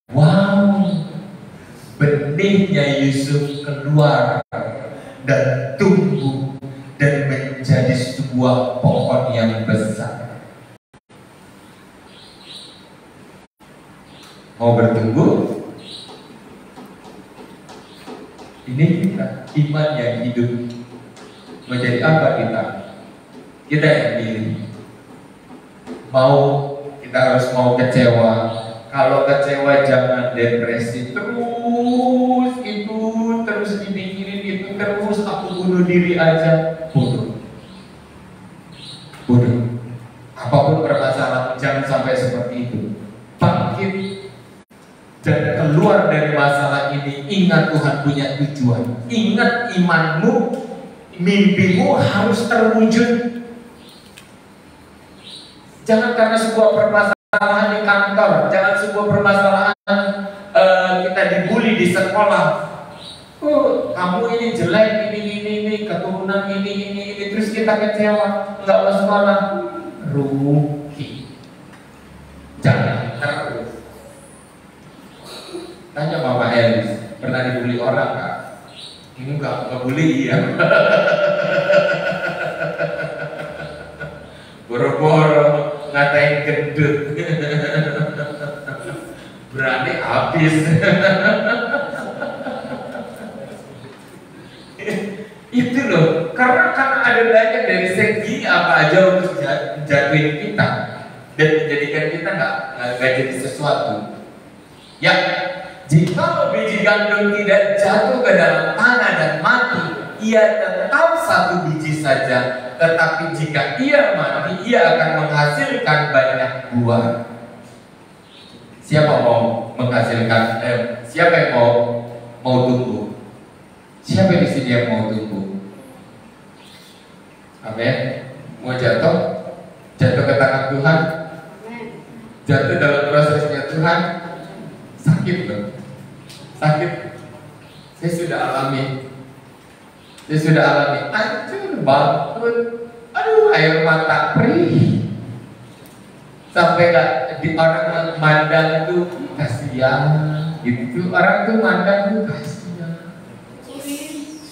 Wow, benihnya Yusuf keluar dan tumbuh dan menjadi sebuah pohon yang besar. Mau bertumbuh? Ini kita, iman yang hidup. Menjadi apa kita? Kita yang pilih. Kita harus mau kecewa. Kalau kecewa jangan depresi terus dipikirin itu terus, aku bunuh diri aja. Bodoh. Apapun permasalahan jangan sampai seperti itu. Bangkit dan keluar dari masalah ini. Ingat Tuhan punya tujuan. Ingat imanmu, mimpimu harus terwujud. Jangan karena sebuah permasalahan di kantor, jangan sebuah permasalahan kita dibully di sekolah. Kamu ini jelek, ini keturunan ini, terus kita kecewa, nggak mau sekolah. Rugi. Jangan terus. Tanya Mama Elis, pernah dibully orang nggak? Enggak bully ya. Boro-boro ngatain gendut, berani habis. Itu loh, karena ada banyak dari segi apa aja untuk jatuhin kita dan menjadikan kita nggak jadi sesuatu. Ya, jika biji gandum tidak jatuh ke dalam tanah dan mati, ia tetap satu biji saja. Tetapi jika ia mati, ia akan menghasilkan banyak buah. Siapa mau menghasilkan? Siapa yang mau tumbuh? Siapa di sini yang mau tumbuh? Amin. Mau jatuh ke tangan Tuhan, jatuh dalam prosesnya Tuhan. Sakit sakit. Saya sudah alami. Hancur banget. Aduh, air mata perih. Sampai di orang mandang tuh kasihan. Gitu. Orang tuh mandang tuh kasihan.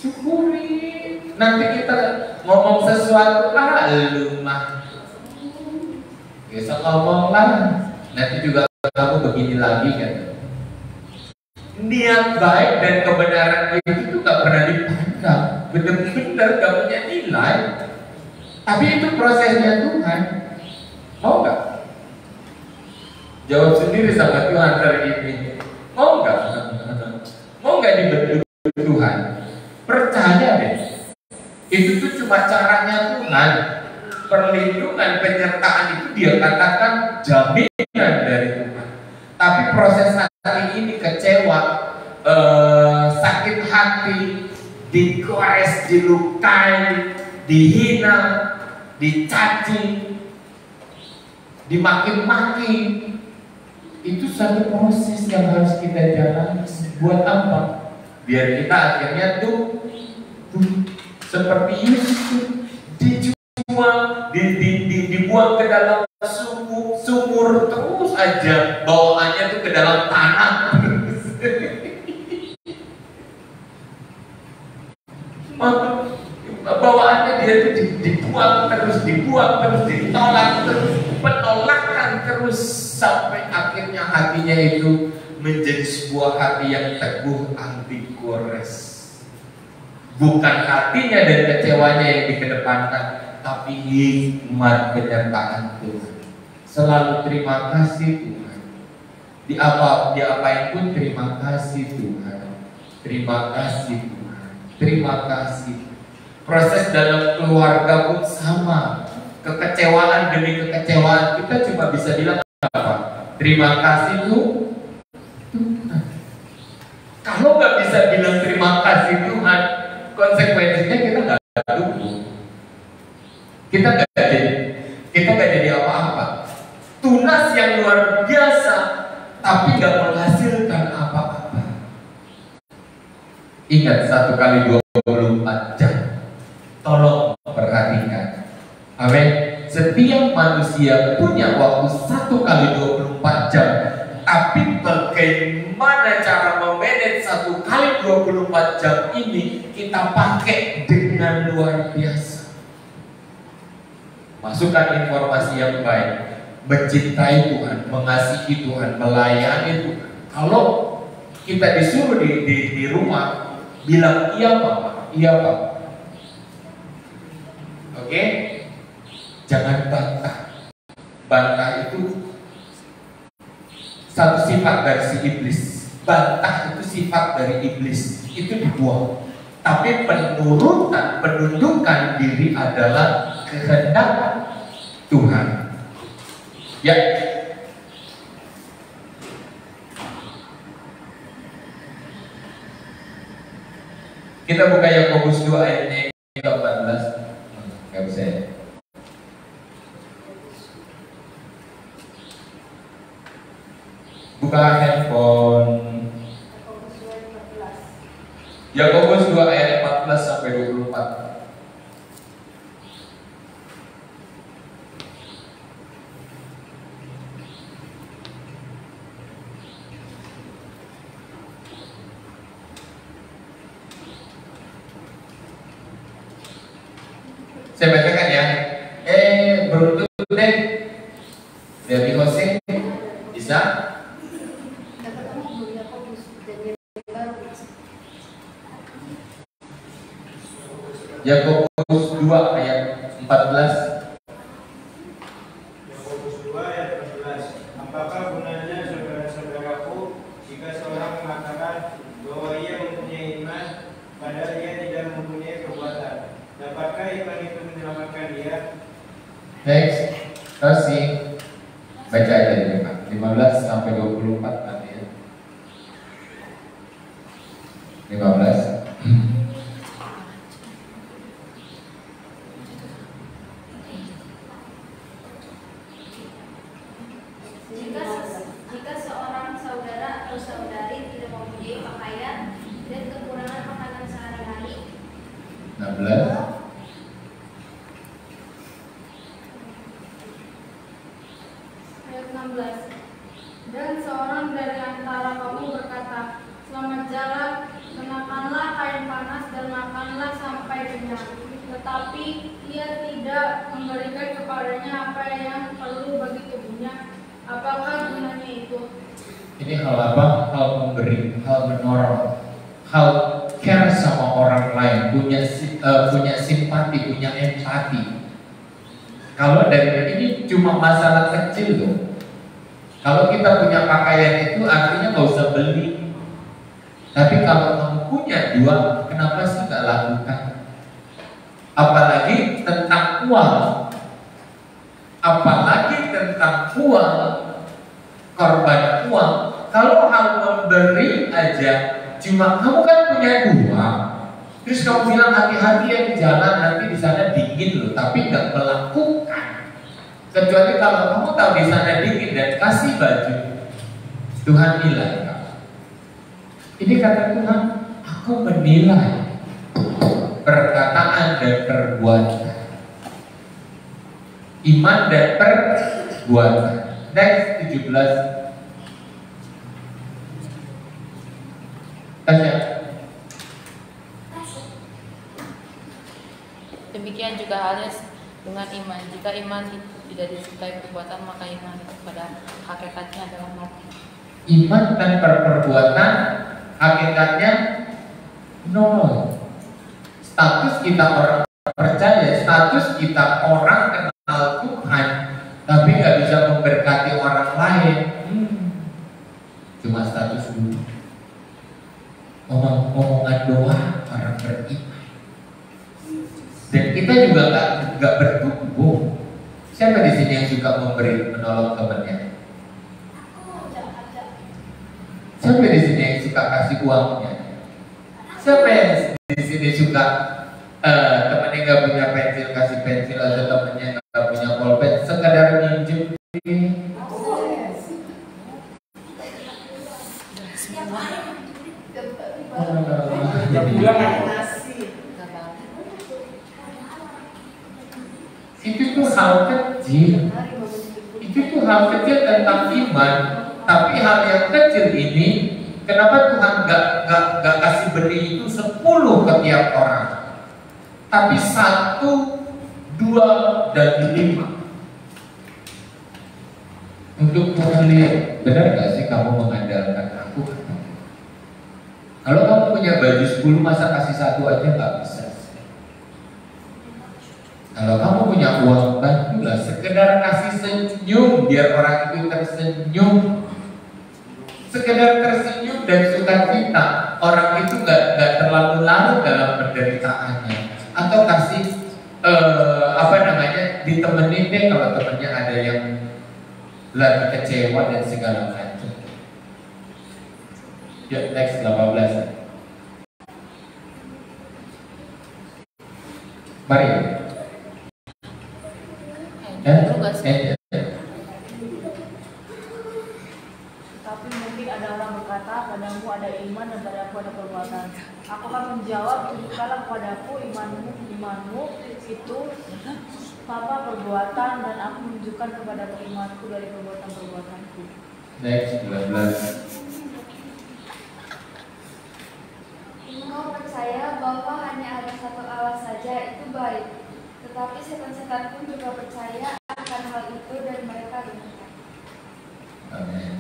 Syukuri. Nanti kita ngomong sesuatu, lu mah. Besok ngomong lah. Nanti juga kamu begini lagi kan. Niat baik dan kebenaran itu tuh gak pernah dipandang. Bener-bener gak punya nilai. Tapi itu prosesnya Tuhan. Mau gak? Jawab sendiri sama Tuhan hari ini. Mau gak? Mau gak dibentuk Tuhan? Percaya deh. Itu tuh cuma caranya Tuhan. Perlindungan, penyertaan itu dia katakan jaminan dari Tuhan. Tapi proses hari ini kecewa, sakit hati, digores, dilukai, dihina, dicaci, dimaki-maki, itu satu proses yang harus kita jalani. Buat apa? Biar kita akhirnya tuh seperti Yusuf dijual, dibuang ke dalam sumur terus aja, bawaannya tuh ke dalam tanah. Bawaannya dia tuh dibuang terus, ditolak terus, penolakan terus, sampai akhirnya hatinya itu menjadi sebuah hati yang teguh anti gores. Bukan hatinya dan kecewanya yang dikedepankan, tapi hikmat penyertaan Tuhan. Selalu terima kasih Tuhan. Diapain pun terima kasih Tuhan. Terima kasih Tuhan. Terima kasih. Proses dalam keluarga pun sama. Kekecewaan demi kekecewaan, kita cuma bisa bilang apa? Terima kasih Tuhan. Kalau nggak bisa bilang terima kasih Tuhan, konsekuensinya kita nggak tumbuh. Kita nggak jadi apa-apa. Tunas yang luar biasa, tapi nggak menghasilkan apa-apa. Ingat 1 kali 24 jam. Tolong perhatikan. Amin. Setiap manusia punya waktu 1 kali 24 jam. Tapi bagaimana cara memanage 1 kali 24 jam ini kita pakai dengan luar biasa. Masukkan informasi yang baik, mencintai Tuhan, mengasihi Tuhan, melayani Tuhan. Kalau kita disuruh di rumah, bilang iya Pak, iya Pak. Oke? Jangan bantah. Bantah itu satu sifat dari si iblis. Bantah itu sifat dari iblis. Itu dibuang. Tapi penundukan diri adalah kehendak Tuhan. Ya. Kita buka Yakobus 2 ayatnya yang ke-14. Gak bisa ya? Buka handphone. Yakobus 2 ayat 14 sampai 24. Saya bacakan ya. Beruntung deh dari Hose. Bisa? Yakobus 2 ayat 14. Yakobus 2 ayat 14. Apakah gunanya saudara-saudaraku jika seorang mengatakan bahwa ia mempunyai iman padahal ia tidak mempunyai perbuatan? Dapatkah iman itu menyelamatkan dia? Next, kasih baca aja ini Pak. 15 sampai 24 nanti ya. 15. Jika seorang saudara atau saudari tidak mempunyai pakaian 15. Dan seorang dari antara kamu berkata, selamat jalan, kenakanlah kain panas dan makanlah sampai kenyang. Tetapi ia tidak memberikan kepadanya apa yang perlu bagi tubuhnya. Apakah gunanya itu? Ini hal apa? Hal memberi, hal menolong, hal care sama orang lain, punya simpati, punya empati. Kalau dari ini cuma masalah kecil loh. Kalau kita punya pakaian itu artinya nggak usah beli. Tapi kalau kamu punya dua, kenapa sih nggak lakukan? Apalagi tentang uang, apalagi tentang uang, korban uang. Kalau hal memberi aja, cuma kamu kan punya dua, terus kamu bilang hati-hati ya di jalan, nanti di sana dingin loh, tapi nggak melakukan. Kecuali kalau kamu tahu di sana dingin dan kasih baju, Tuhan nilai kamu. Ini kata Tuhan, aku menilai perkataan dan perbuatan, iman dan perbuatan. Next 17. Demikian juga halnya dengan iman. Jika iman itu tidak disertai perbuatan, maka iman itu pada hakikatnya adalah mati. Iman tanpa perbuatan hakikatnya nol. Status kita orang percaya, status kita orang kenal Tuhan, tapi nggak bisa memberkati orang lain. Cuma status dulu. Omongan doa orang beriman. Dan kita juga nggak bertumbuh. Siapa di sini yang suka memberi, menolong temannya? Siapa di sini yang suka kasih uangnya? Siapa yang di sini suka temannya nggak punya pensil kasih pensil, atau temannya nggak punya pulpen sekedar minjem? Itu tuh hal kecil. Itu tuh hal kecil tentang iman. Tapi hal yang kecil ini, kenapa Tuhan gak kasih beri itu 10 ke tiap orang, tapi 1, 2, dan 5? Untuk Tuhan lihat, benar gak sih kamu mengandalkan aku? Kalau kamu punya baju 10, masa kasih 1 aja gak bisa? Kalau kamu punya uang, bantulah. Sekedar kasih senyum biar orang itu tersenyum. Sekedar tersenyum dan sukacita, orang itu gak terlalu larut dalam penderitaannya. Atau kasih ditemenin deh kalau temennya ada yang lagi kecewa dan segala macam. Yuk next 18. Mari. Tapi mungkin ada orang berkata, padamu ada iman dan padaku ada perbuatan. Aku akan menjawab, tunjukkanlah kepadaku imanmu itu apa perbuatan, dan aku menunjukkan kepadamu imanku dari perbuatan-perbuatanku. Next 19. Engkau percaya bahwa hanya ada satu Allah saja, itu baik. Tetapi setan-setan pun juga percaya akan hal itu dan mereka binatang. Amin.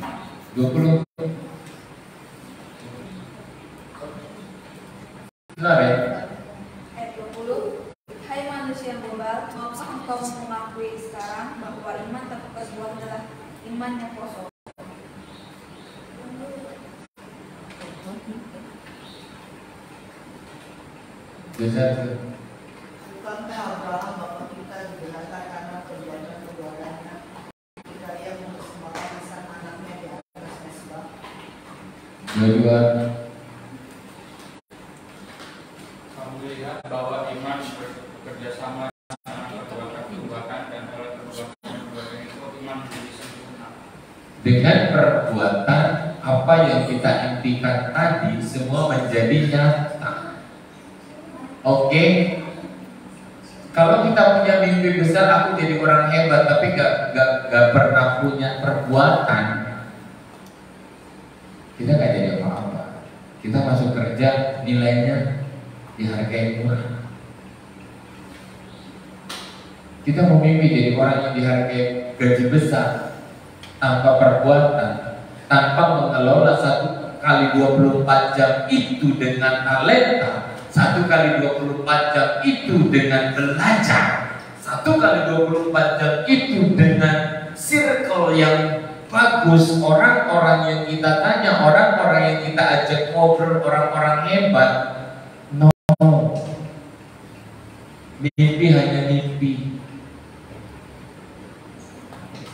20. Silakan. Ayat 20. Hai manusia yang bebal, maukah engkau mengakui sekarang bahwa iman tanpa perbuatan adalah iman yang kosong? Bukankah Abraham bapak kita dibinasakan karena perbuatan-perbuatannya ketika ia mempersembahkan lisan anaknya di atas mezbah? 22. Kamu lihat bahwa iman bekerja sama dengan perbuatan dan oleh perbuatan itu iman menjadi sempurna. Dengan perbuatan apa yang kita impikan tadi semua menjadi nyata. Oke. Kalau kita punya mimpi besar, aku jadi orang hebat, tapi gak pernah punya perbuatan, kita gak jadi apa-apa. Kita masuk kerja, nilainya dihargai murah. Kita mau mimpi jadi orang yang dihargai gaji besar, tanpa perbuatan, tanpa mengelola 1 kali 24 jam itu dengan talenta, 1 kali 24 jam itu dengan belajar, 1 kali 24 jam itu dengan circle yang bagus, orang-orang yang kita tanya, orang-orang yang kita ajak ngobrol, orang-orang hebat. No, mimpi hanya mimpi.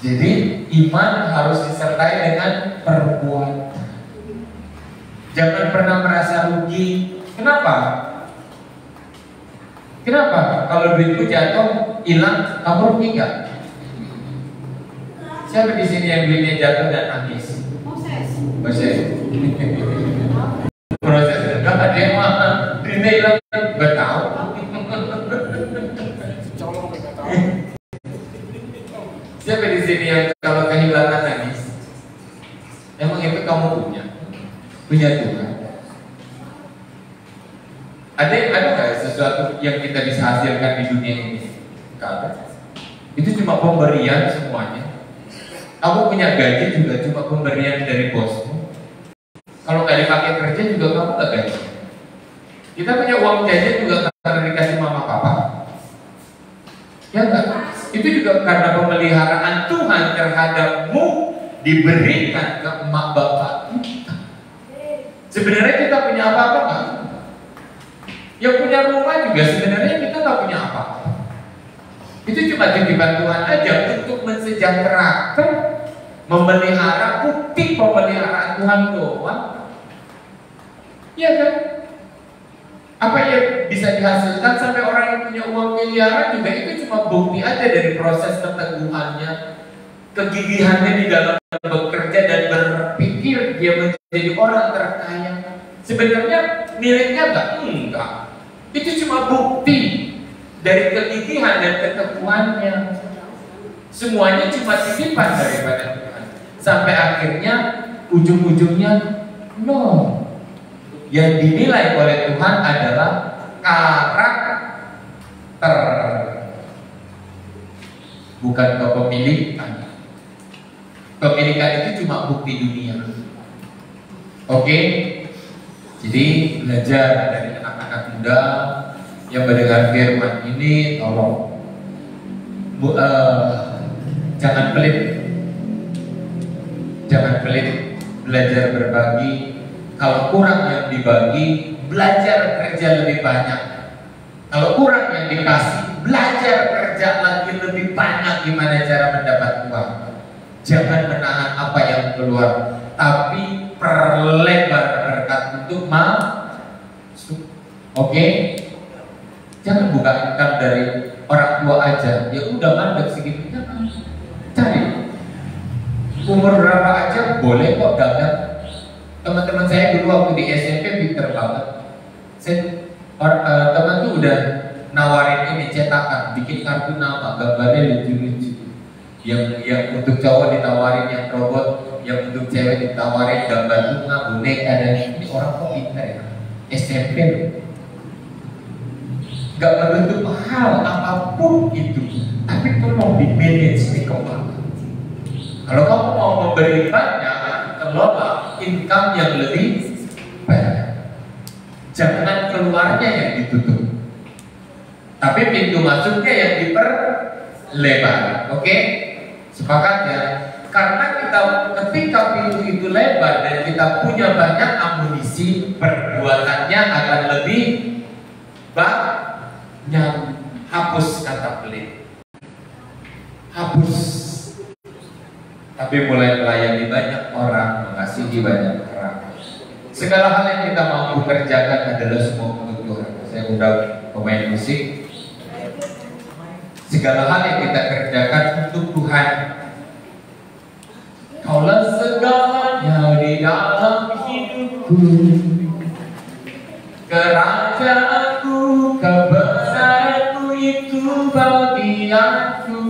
Jadi iman harus disertai dengan perbuatan. Jangan pernah merasa rugi. Kenapa? Kenapa? Kalau duitku jatuh, hilang, kamu rugi nggak? Siapa di sini yang duitnya jatuh dan nangis? Proses. Proses. Gak ada yang mana duitnya hilang, nggak tahu. Siapa di sini yang kalau kehilangan nangis? Emang itu kamu punya Tuhan? Ada nggak sesuatu yang kita bisa hasilkan di dunia ini? Kalau itu cuma pemberian semuanya. Kamu punya gaji juga cuma pemberian dari bosmu. Kalau nggak dipakai kerja juga kamu nggak gaji. Kita punya uang jajan juga karena dikasih mama papa. Ya enggak? Itu juga karena pemeliharaan Tuhan terhadapmu diberikan ke emak bapak kita. Sebenarnya kita punya apa-apa kan? Yang punya rumah juga sebenarnya kita nggak punya apa-apa. Itu cuma titipan Tuhan aja untuk mensejahterakan, memelihara, bukti pemeliharaan Tuhan doang. Iya kan? Apa yang bisa dihasilkan sampai orang yang punya uang miliaran juga itu cuma bukti aja dari proses keteguhannya, kegigihannya di dalam bekerja dan berpikir dia menjadi orang terkaya. Sebenarnya miliknya enggak. Itu cuma bukti dari kegigihan dan keteguhannya. Semuanya cuma titipan daripada Tuhan. Sampai akhirnya ujung-ujungnya no. Yang dinilai oleh Tuhan adalah karakter, bukan kepemilikan. Kepemilikan itu cuma bukti dunia. Oke? Jadi belajar dari anak-anak muda yang mendengar firman ini, tolong jangan pelit, belajar berbagi. Kalau kurang yang dibagi, belajar kerja lebih banyak. Kalau kurang yang dikasih, belajar kerja lagi lebih banyak gimana cara mendapat uang. Jangan menahan apa yang keluar, tapi perlebar berkat untuk masuk. Oke? Jangan buka income dari orang tua aja. Ya udah mandek segitu, jangan. Cari. Umur berapa aja boleh kok dagang. Teman-teman saya dulu waktu di SMP pinter banget. Teman tuh udah nawarin ini cetakan, bikin kartu nama, gambarnya lucu-lucu. Yang untuk cowok ditawarin yang robot, yang untuk cewek ditawarin gambar bunga, boneka dan ini orang kok pinter ya. SMP loh. Gak menutup hal apapun itu, tapi tolong di manage di kepala. Kalau kamu mau memberi banyak, kelola income yang lebih banyak. Jangan keluarnya yang ditutup, tapi pintu masuknya yang diperlebar. Oke? Sepakat ya? Karena ketika pintu itu lebar dan kita punya banyak amunisi, perbuatannya akan lebih banyak. Hapus kata pelit, hapus. Tapi mulai melayani banyak orang, mengasihi banyak orang. Segala hal yang kita mampu kerjakan adalah semua untuk Tuhan. Saya undang pemain musik. Segala hal yang kita kerjakan untuk Tuhan. Kaulah segalanya di dalam hidupku, kerajaanku, kebesaranku itu bagianku,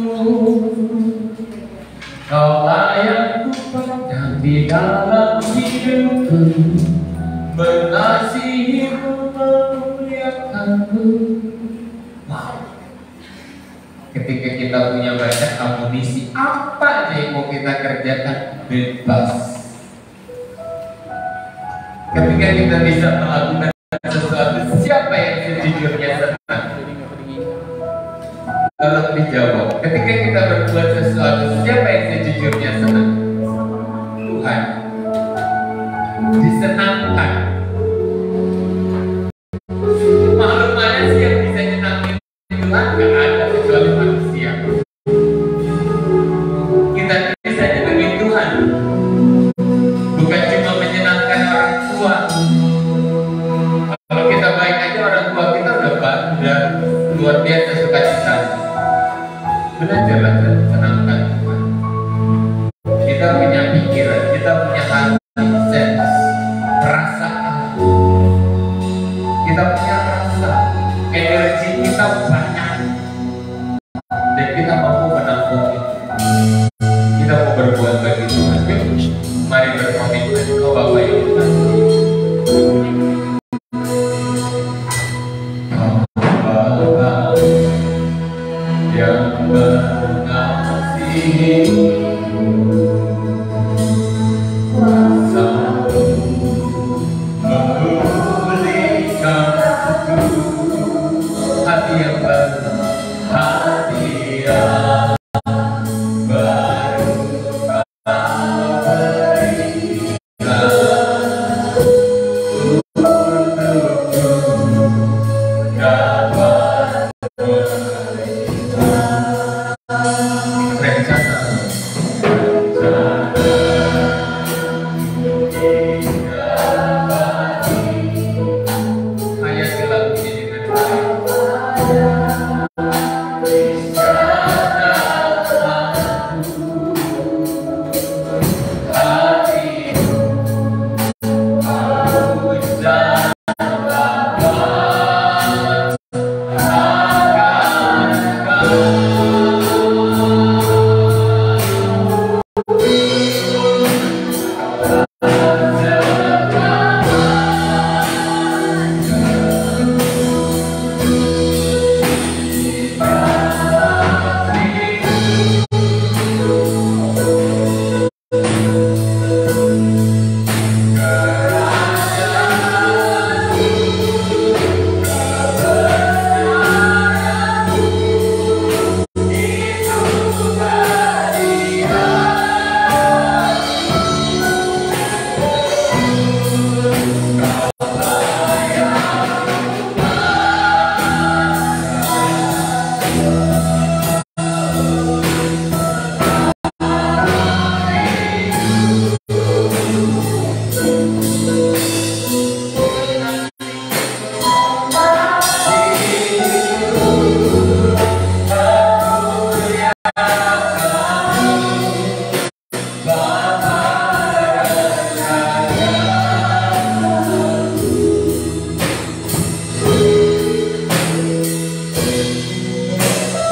Kaulah yang kupandang di dalam hidupku, mengasihimu, memuliakanmu. Wow. Ketika kita punya banyak amunisi, apa aja yang mau kita kerjakan bebas. Ketika kita bisa melakukan sesuatu, siapa yang sejujurnya senang? Tolong dijawab. Ketika kita berbuat sesuatu, siapa yang sejujurnya senang? Tuhan. Disenangkan. Makhluk mana sih yang bisa nyenangin Tuhan? Gak ada kecuali manusia. Kita bisa nyenangin Tuhan, bukan cuma menyenangkan orang tua. Kalau kita baik aja, orang tua kita udah luar biasa sukacita. Belajarlah senangkan Tuhan. Kita punya pikiran, kita punya hati, sense, perasaan. Kita punya rasa, energi kita banyak, dan kita mampu menampung itu. Kita mau berbuat bagi Tuhan. Mari berkomitmen. Oh Bapak yang terkasih, Bapa yang mengasihi, kuasa memulihkanku, hati yang baru, hati yang baru Kau berikan untukku, dapat rencana hayati lagu ini dengan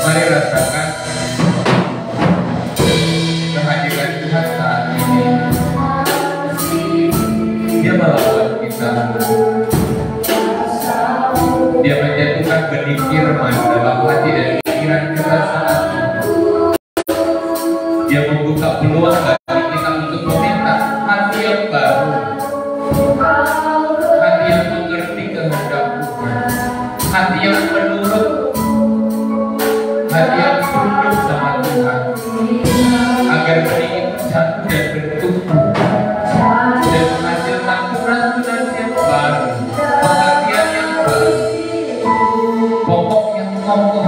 mari rasakan kehadiran Tuhan saat ini. Dia melawan kita. Dia menjatuhkan benih firman dalam hati dan pikiran kita saat ini. Dia membuka peluang bagi kita untuk meminta hati yang baru, hati yang mengerti kehendak Tuhan, hati yang menurut, hati yang tunduk sama Tuhan, agar benih itu jatuh dan bertumbuh dan menghasilkan tunas-tunas yang baru, pengertian yang baru, pokok yang kokoh.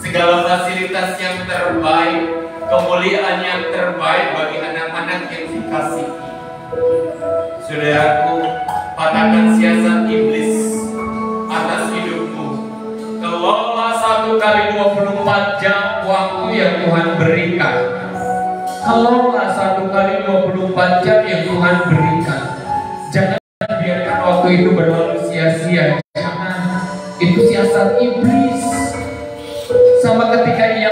segala fasilitas yang terbaik, kemuliaan yang terbaik bagi anak-anak yang dikasihi. Saudaraku, patahkan siasat iblis atas hidupmu. Kelola 1 kali 24 jam waktu yang Tuhan berikan. Kelola 1 kali 24 jam yang Tuhan berikan. Jangan biarkan waktu itu berlalu sia-sia. Jangan. Itu siasat iblis. Sama ketika ia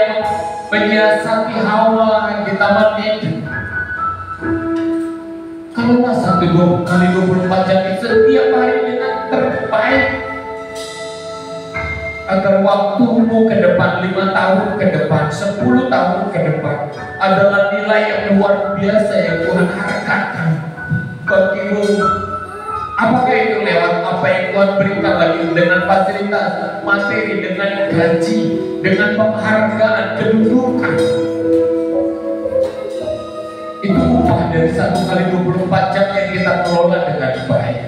menyiasati Hawa di Taman Eden. Kalau 1 kali 24 jam itu setiap hari dengan terbaik, agar waktumu ke depan 5 tahun ke depan, 10 tahun ke depan adalah nilai yang luar biasa yang Tuhan harapkan bagimu. Apakah itu lewat apa yang Tuhan berikan lagi dengan fasilitas, materi, dengan gaji, dengan penghargaan, kedudukan? 24 jam yang kita kelola dengan baik.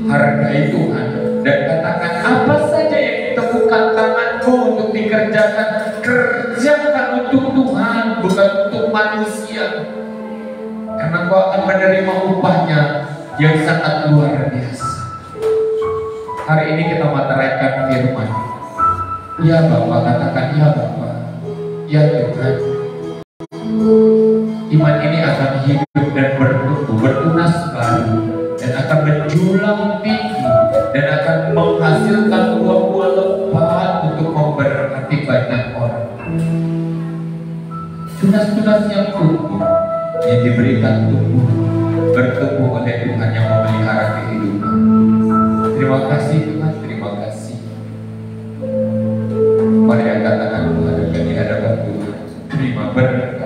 Hargai Tuhan dan katakan apa saja yang ditemukan tanganmu untuk dikerjakan, kerjakan untuk Tuhan, bukan untuk manusia. Karena kau akan menerima upahnya yang sangat luar biasa. Hari ini kita meteraikan firman. Ya Bapa, katakan ya Bapa, ya Tuhan. Iman ini akan hidup dan bertumbuh, bertunas baru, dan akan menjulang tinggi, dan akan menghasilkan buah-buah lebat untuk memberkati banyak orang. Tunas-tunas yang tumbuh, yang diberikan tumbuh, bertumbuh oleh Tuhan yang memelihara kehidupan. Terima kasih Tuhan, terima kasih. Mari angkat tanganmu hadapkan di hadapan Tuhan. Terima berkat.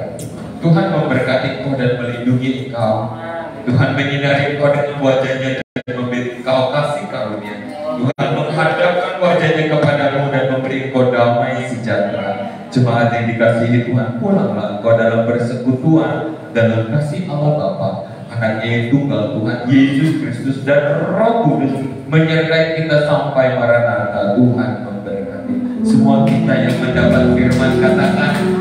Tuhan memberkati engkau dan melindungi engkau. Tuhan menyinari engkau dengan wajahnya dan memberi engkau kasih karunia. Tuhan menghadapkan wajahnya kepadamu dan memberi engkau damai sejahtera. Jemaat yang dikasihi Tuhan, pulanglah engkau dalam persekutuan dalam kasih Allah Bapa, Anaknya yang tunggal Tuhan Yesus Kristus dan Roh Kudus menyertai kita sampai Maranatha. Tuhan memberkati semua kita yang mendapat firman, katakan